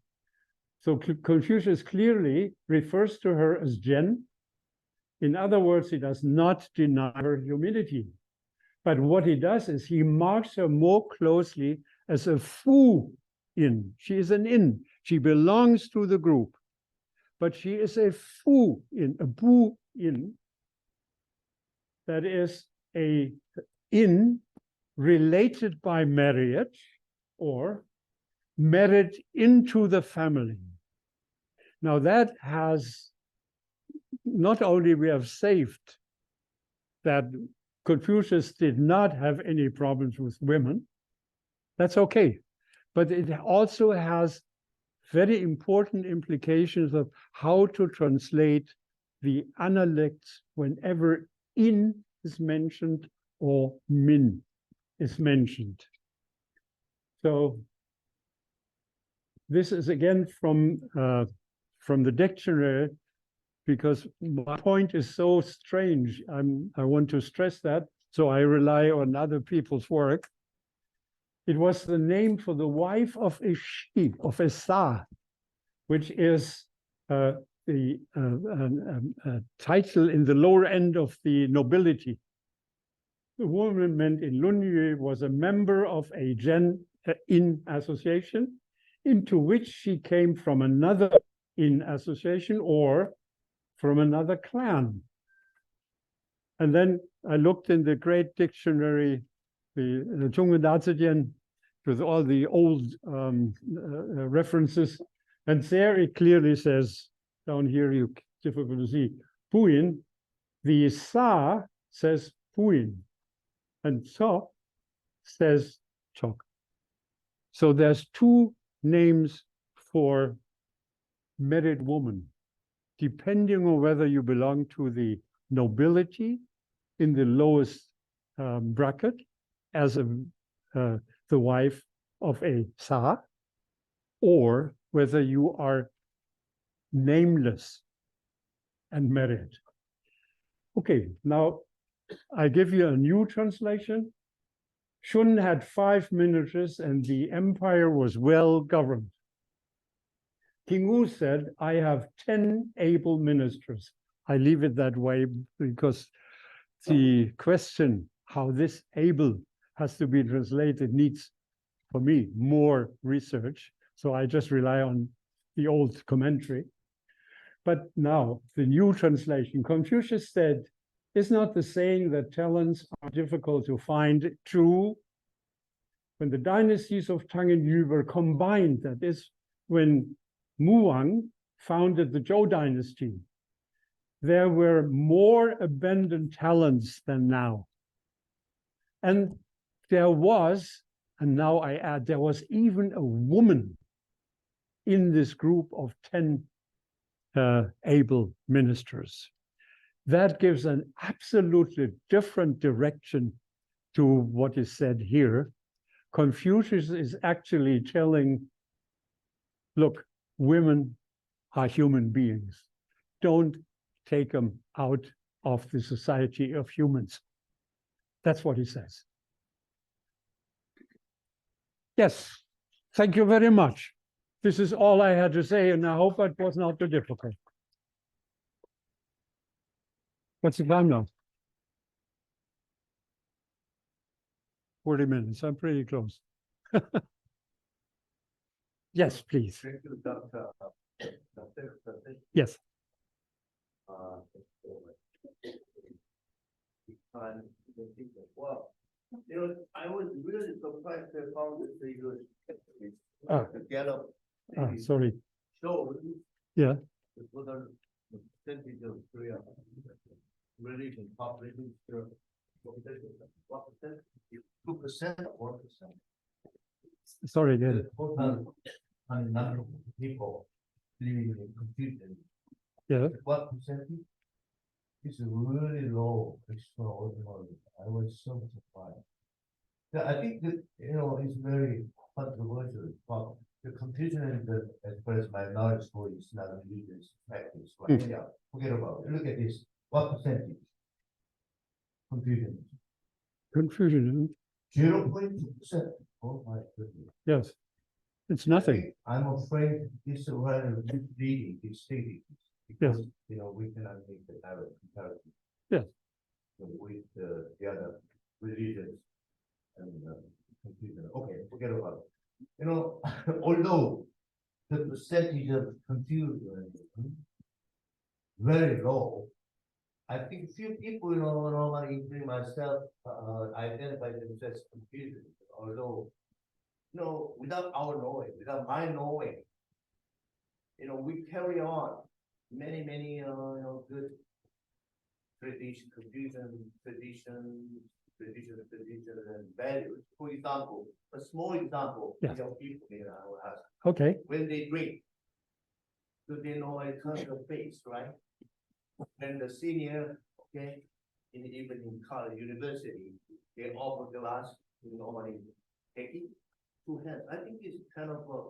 S2: So Confucius clearly refers to her as Jen. In other words, he does not deny her humility. But what he does is he marks her more closely as a fu in. She is an in. She belongs to the group. But she is a fu in, a bu in. That is a in related by marriage or married into the family. Now that has, not only we have saved that Confucius did not have any problems with women, that's okay. But it also has very important implications of how to translate the Analects whenever in is mentioned or min is mentioned. So this is again from the dictionary, because my point is so strange. I want to stress that, so I rely on other people's work. It was the name for the wife of a she, of a sa, which is the title in the lower end of the nobility. The woman meant in Lunyu was a member of a in association, into which she came from another in association or from another clan. And then I looked in the great dictionary, the Zhongwen Dazijian, with all the old references. And there it clearly says, down here, you difficult to see, Puyin. The Sa says Puyin, and So says Chok. So there's 2 names for married woman, depending on whether you belong to the nobility in the lowest bracket as the wife of a Sa, or whether you are nameless and married. Okay, now I give you a new translation. Shun had 5 ministers and the empire was well governed. King Wu said, I have 10 able ministers. I leave it that way because the question how this able has to be translated needs, for me, more research. So I just rely on the old commentary. But now, the new translation, Confucius said, is not the saying that talents are difficult to find true? When the dynasties of Tang and Yu were combined, that is, when Muang founded the Zhou dynasty, there were more abundant talents than now. And there was, and now I add, there was even a woman in this group of 10 able ministers. That gives an absolutely different direction to what is said here. Confucius is actually telling look, women are human beings. Don't take them out of the society of humans. That's what he says. Yes, thank you very much. This is all I had to say, and I hope it was not too difficult. What's the time now? 40 minutes. I'm pretty close. Yes, please.
S3: Thank you, Dr.
S2: Yes.
S3: Well, I was really surprised to found that they use together.
S2: Sorry.
S3: So,
S2: Yeah.
S3: for the percentage of Korea religion population, what percent? 2% or 1%?
S2: Sorry, again.
S3: The total number of people living in Confucian.
S2: Yeah.
S3: What percentage? It's really low, extraordinary. I was so surprised. Yeah, I think that, it's very controversial, but the Confucianism, as far as my knowledge goes, is not a religious practice, right? Yeah, forget about it. Look at this. What percentage? Confucianism.
S2: Confucianism.
S3: 0.2%. Oh my goodness.
S2: Yes. It's nothing.
S3: I'm afraid this is rather misleading, this stating. Because, we cannot make the direct comparison.
S2: Yes.
S3: With the other religions and Confucian. Okay, forget about it. Although the percentage of Confucian very low, I think few people, normally including myself, identify themselves as Confucian. Although, without our knowing, without my knowing, we carry on many, good tradition, and values. For example, a small example,
S2: Yes.
S3: people here, I will ask,
S2: Okay.
S3: when they drink, do they know a kind of face, right? When the senior, okay, even in college, university, they offer glass, normally take it, 2 hands. I think it's kind of a,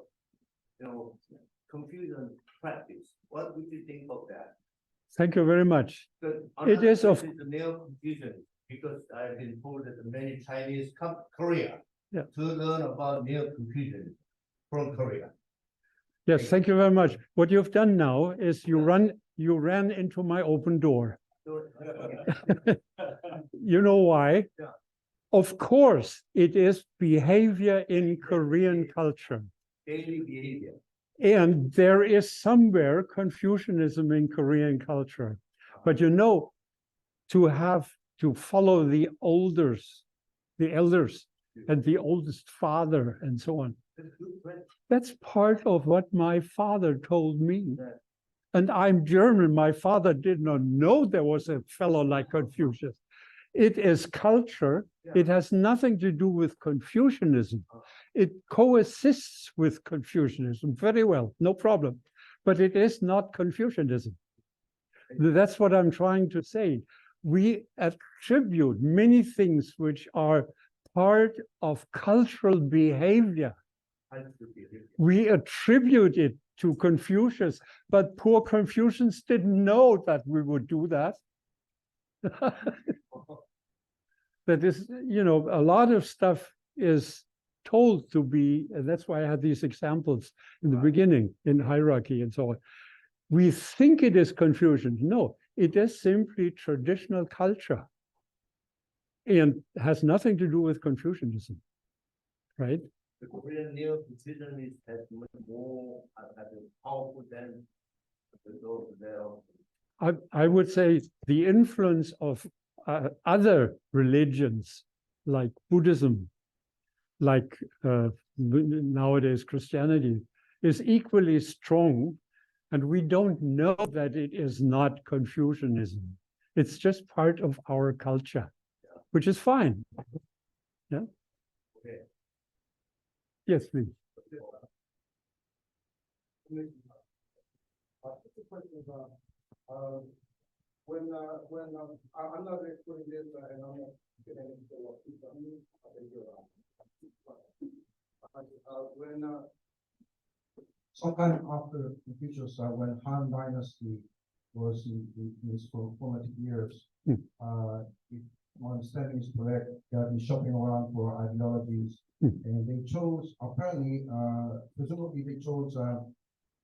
S3: Confucian practice. What would you think of that?
S2: Thank you very much.
S3: It
S2: is of-
S3: the neo-Confucian, because I've been told that many Chinese come to Korea to learn about neo-Confucian from Korea.
S2: Yes, thank you very much. What you've done now is you ran into my open door. You know why?
S3: Yeah.
S2: Of course, it is behavior in Korean culture.
S3: Daily behavior.
S2: And there is somewhere Confucianism in Korean culture. But to follow the elders, and the oldest father, and so on. That's part of what my father told me.
S3: Yeah.
S2: And I'm German. My father did not know there was a fellow like Confucius. It is culture.
S3: Yeah.
S2: It has nothing to do with Confucianism. It coexists with Confucianism very well, no problem. But it is not Confucianism. That's what I'm trying to say. We attribute many things which are part of cultural behavior. We attribute it to Confucius, but poor Confucians didn't know that we would do that. That is, a lot of stuff is told to be, and that's why I had these examples in the beginning, in hierarchy and so on. We think it is Confucian. No, it is simply traditional culture and has nothing to do with Confucianism, right?
S3: The Korean neo-Confucianism has much more powerful than those there.
S2: I would say the influence of other religions like Buddhism, like nowadays Christianity, is equally strong. And we don't know that it is not Confucianism. It's just part of our culture, which is fine. Yeah.
S3: Okay.
S2: Yes, please.
S4: When I'm not explaining this, and I'm not getting into what people when
S5: sometime after Confucius, when Han Dynasty was in its formative years, if my understanding is correct, they have been shopping around for ideologies, and they chose, apparently, presumably they chose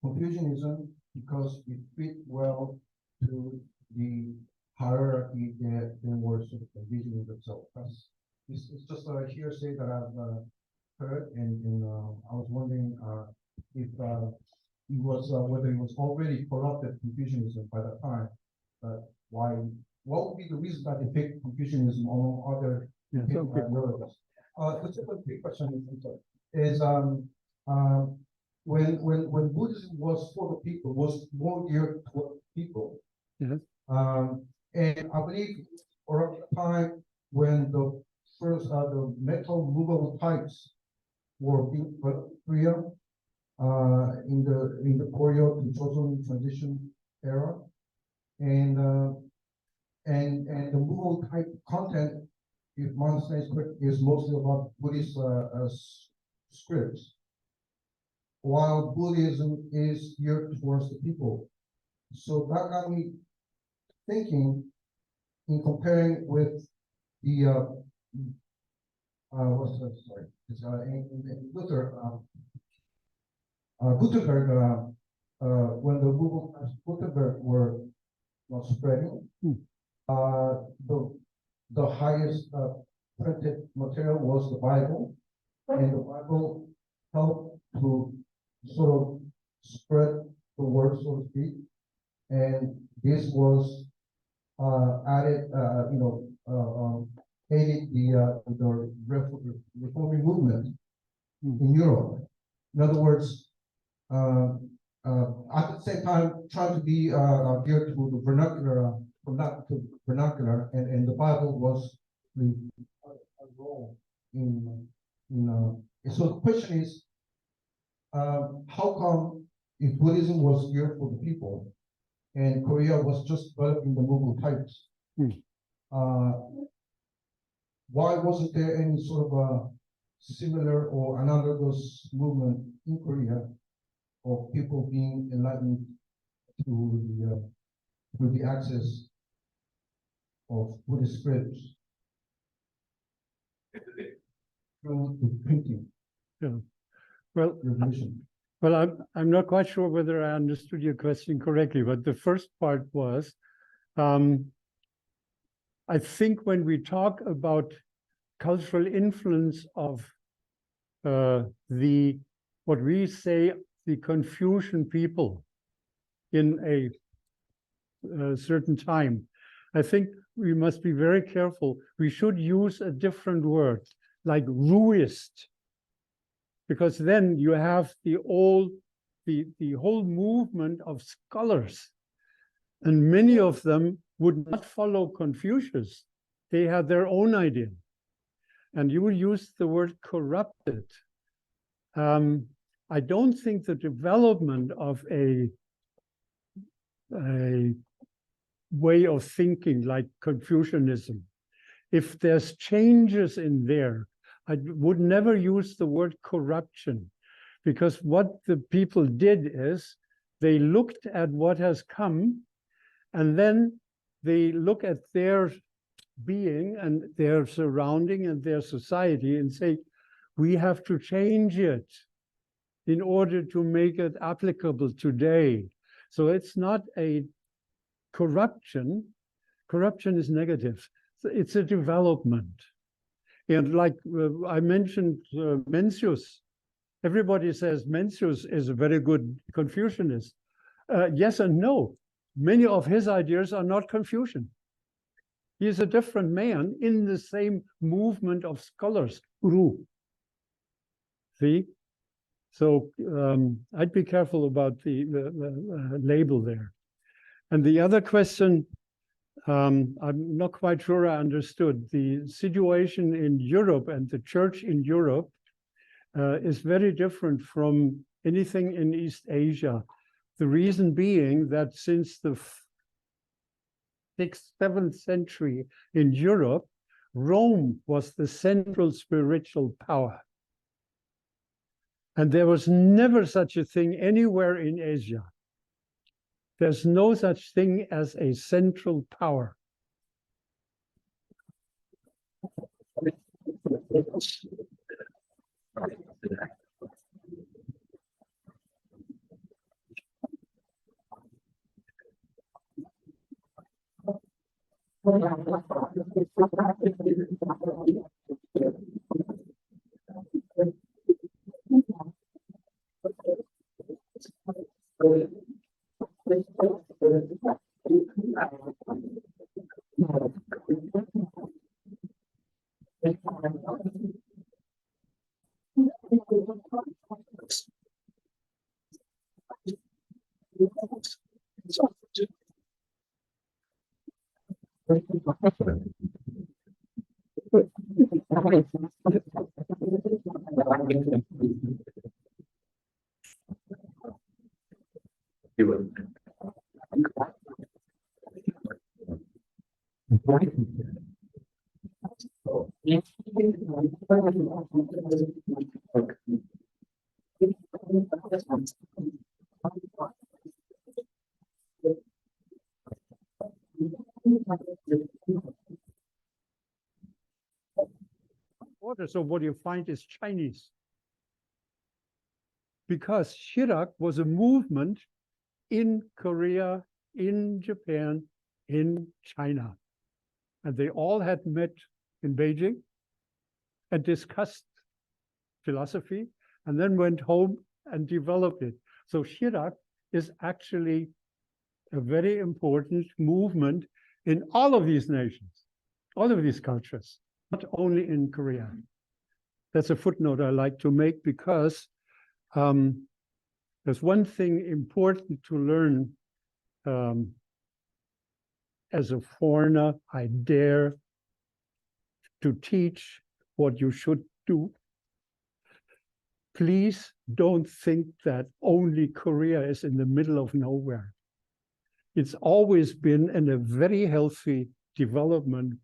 S5: Confucianism because it fit well to the hierarchy that they were sort of envisioning themselves. It's just a hearsay that I've heard, and I was wondering if it was whether it was already corrupted Confucianism by that time. Why? What would be the reason that they picked Confucianism among other ideologies? The second big question is when Buddhism was for the people, was more geared toward people.
S2: Yes.
S5: And I believe around the time when the first the metal movable types were being Korea in the Koryo to Joseon transition era, and the movable type content, if my understanding is correct, is mostly about Buddhist scripts, while Buddhism is geared towards the people. So that got me thinking in comparing with the what's that? Sorry, it's in Luther, Gutenberg, when the movable types of Gutenberg were spreading, the highest printed material was the Bible, and the Bible helped to sort of spread the word, so to speak, and this was added, aided the reforming movement in Europe. In other words, at the same time, trying to be geared to the vernacular, from that to vernacular, and the Bible was the role so the question is, how come if Buddhism was geared for the people and Korea was just developing the movable types, why wasn't there any sort of a similar or analogous movement in Korea of people being enlightened through the access of Buddhist scripts through the printing?
S2: Yeah. Well,
S5: revolution?
S2: Well, I'm not quite sure whether I understood your question correctly, but the first part was, I think when we talk about cultural influence of what we say, the Confucian people in a certain time, I think we must be very careful. We should use a different word, like Ruist, because then you have the whole movement of scholars, and many of them would not follow Confucius. They had their own idea, and you will use the word corrupted. I don't think the development of a way of thinking like Confucianism, if there's changes in there, I would never use the word corruption, because what the people did is they looked at what has come, and then they look at their being and their surrounding and their society and say, we have to change it in order to make it applicable today. So it's not a corruption. Corruption is negative. It's a development. And like I mentioned Mencius, everybody says Mencius is a very good Confucianist. Yes and no. Many of his ideas are not Confucian. He is a different man in the same movement of scholars, Ru. See? So I'd be careful about the label there. And the other question, I'm not quite sure I understood. The situation in Europe and the church in Europe is very different from anything in East Asia. The reason being that since the 6th, 7th century in Europe, Rome was the central spiritual power. And there was never such a thing anywhere in Asia. There's no such thing as a central power. So what you find is Chinese. Because Shirak was a movement in Korea, in Japan, in China. And they all had met in Beijing and discussed philosophy and then went home and developed it. So Shirak is actually a very important movement in all of these nations, all of these cultures, not only in Korea. That's a footnote I like to make because there's one thing important to learn as a foreigner. I dare to teach what you should do. Please don't think that only Korea is in the middle of nowhere. It's always been in a very healthy development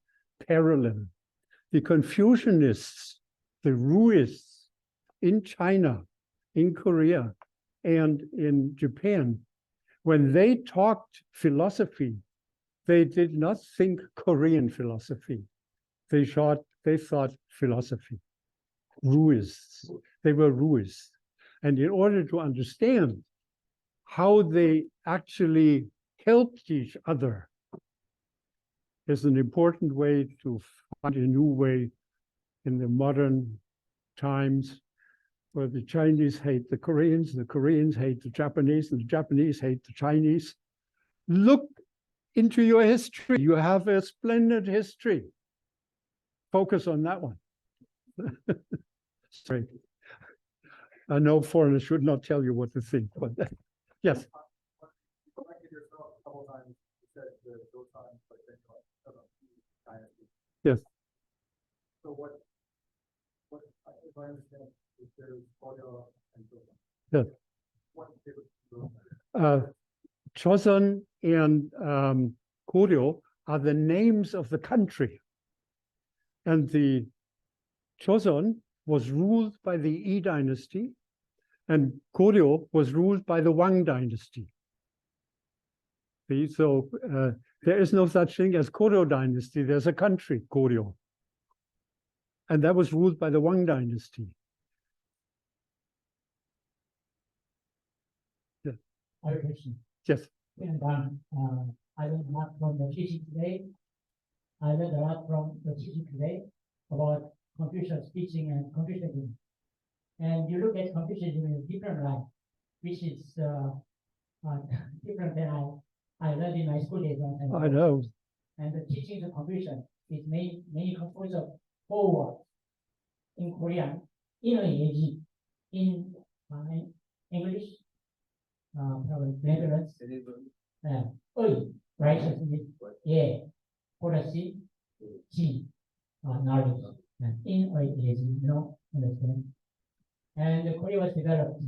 S2: parallel. The Confucianists, the Ruists in China, in Korea, and in Japan, when they talked philosophy, they did not think Korean philosophy. They thought philosophy. Ruists. They were Ruists. And in order to understand how they actually helped each other is an important way to find a new way in the modern times where the Chinese hate the Koreans hate the Japanese, and the Japanese hate the Chinese. Look into your history. You have a splendid history. Focus on that one. Sorry. I know foreigners should not tell you what to think, but yes. Yes.
S4: So what if I understand, is there Korea and Joseon?
S2: Yes.
S4: What difference?
S2: Joseon and Goryeo are the names of the country. And the Joseon was ruled by the Yi dynasty, and Goryeo was ruled by the Wang dynasty. So there is no such thing as Goryeo dynasty. There's a country, Goryeo. And that was ruled by the Wang dynasty. Yes.
S6: I have a question.
S2: Yes.
S6: And I learned a lot from the teaching today. I learned a lot from the teaching today about Confucius teaching and Confucianism. And you look at Confucianism in a different light, which is different than I learned in my school days.
S2: I know.
S6: And the teachings of Confucius is mainly composed of 4 words in Korean, in English, probably Netherlands, righteousness, policy, knowledge, understand. And Korea was developed,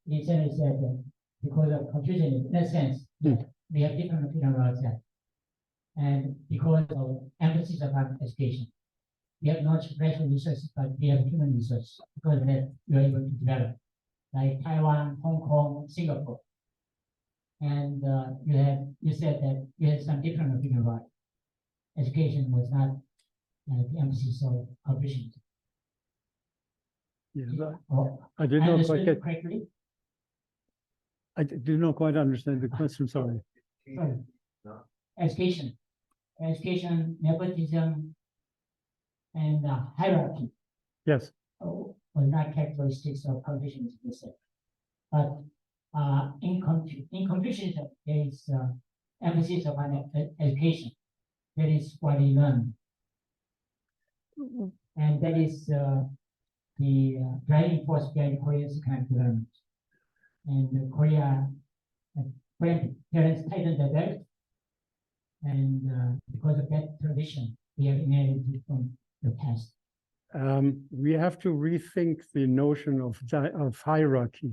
S6: recently said that because of Confucianism, in a sense, we have different opinion about that. And because of emphasis upon education. we have not natural resources, but we have human resources because that we are able to develop, like Taiwan, Hong Kong, Singapore. And you said that you had some different opinion about education was not the emphasis of Confucianism.
S2: Yes,
S6: Or
S2: I did
S6: I
S2: not quite
S6: understood
S2: get,
S6: correctly?
S2: I did not quite understand the question, sorry.
S6: Sorry. Education, nepotism, and hierarchy
S2: Yes,
S6: were not characteristics of Confucianism per se. But in Confucianism, there is emphasis upon education. That is what we learn. And that is the driving force behind Korea's economic development. And Korean parents tightened their belt. And because of that tradition, we have inherited from the past.
S2: we have to rethink the notion of hierarchy.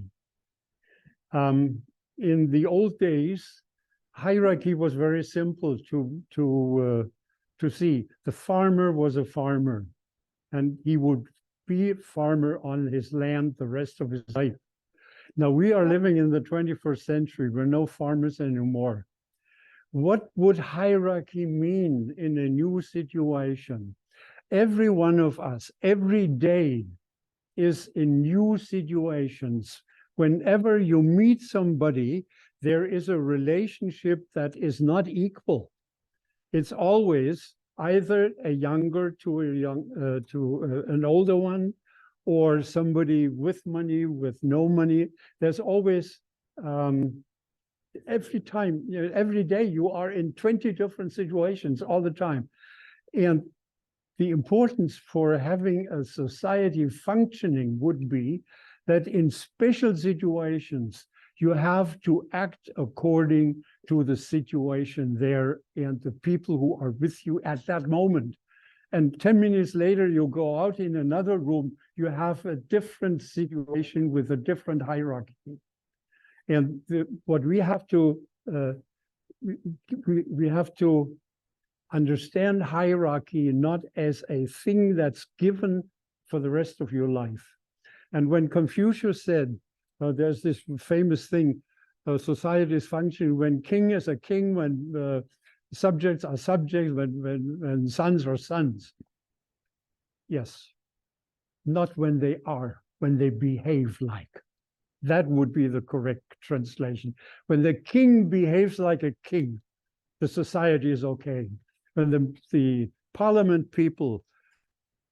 S2: In the old days, hierarchy was very simple to see. The farmer was a farmer, and he would be a farmer on his land the rest of his life. Now we are living in the 21st century. We're no farmers anymore. What would hierarchy mean in a new situation? Every one of us, every day, is in new situations. Whenever you meet somebody, there is a relationship that is not equal. It's always either a younger to an older one, or somebody with money, with no money. There's always every time, every day you are in 20 different situations all the time. And the importance for having a society functioning would be that in special situations, you have to act according to the situation there and the people who are with you at that moment. And 10 minutes later, you go out in another room, you have a different situation with a different hierarchy. And what we have to, we have to understand hierarchy not as a thing that's given for the rest of your life. And when Confucius said, there's this famous thing, society is functioning when king is a king, when subjects are subjects, when sons are sons. Yes, not when they are, when they behave like. That would be the correct translation. When the king behaves like a king, the society is okay. When the parliament people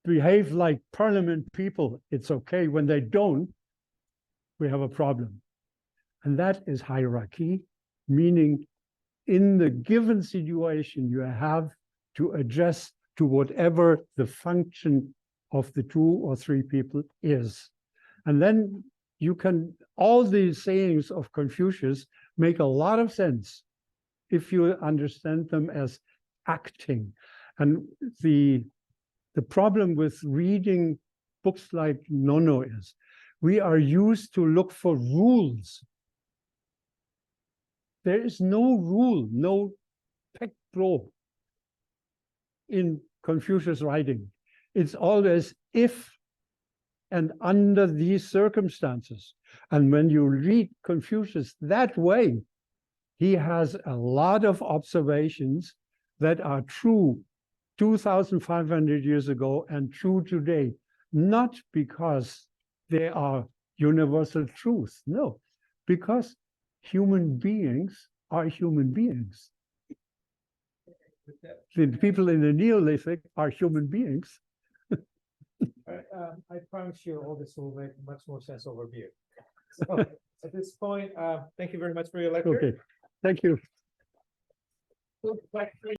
S2: behave like parliament people, it's okay. When they don't, we have a problem. And that is hierarchy, meaning in the given situation, you have to adjust to whatever the function of the 2 or 3 people is. And then you can, all these sayings of Confucius make a lot of sense if you understand them as acting. And the problem with reading books like Noneo is we are used to look for rules. There is no rule, no pec pro in Confucius writing. It's always if and under these circumstances. And when you read Confucius that way, he has a lot of observations that are true 2,500 years ago and true today, not because they are universal truth, no, because human beings are human beings. The people in the Neolithic are human beings.
S1: I promise you all this will make much more sense overview. So at this point, thank you very much for your lecture.
S2: Okay, thank you.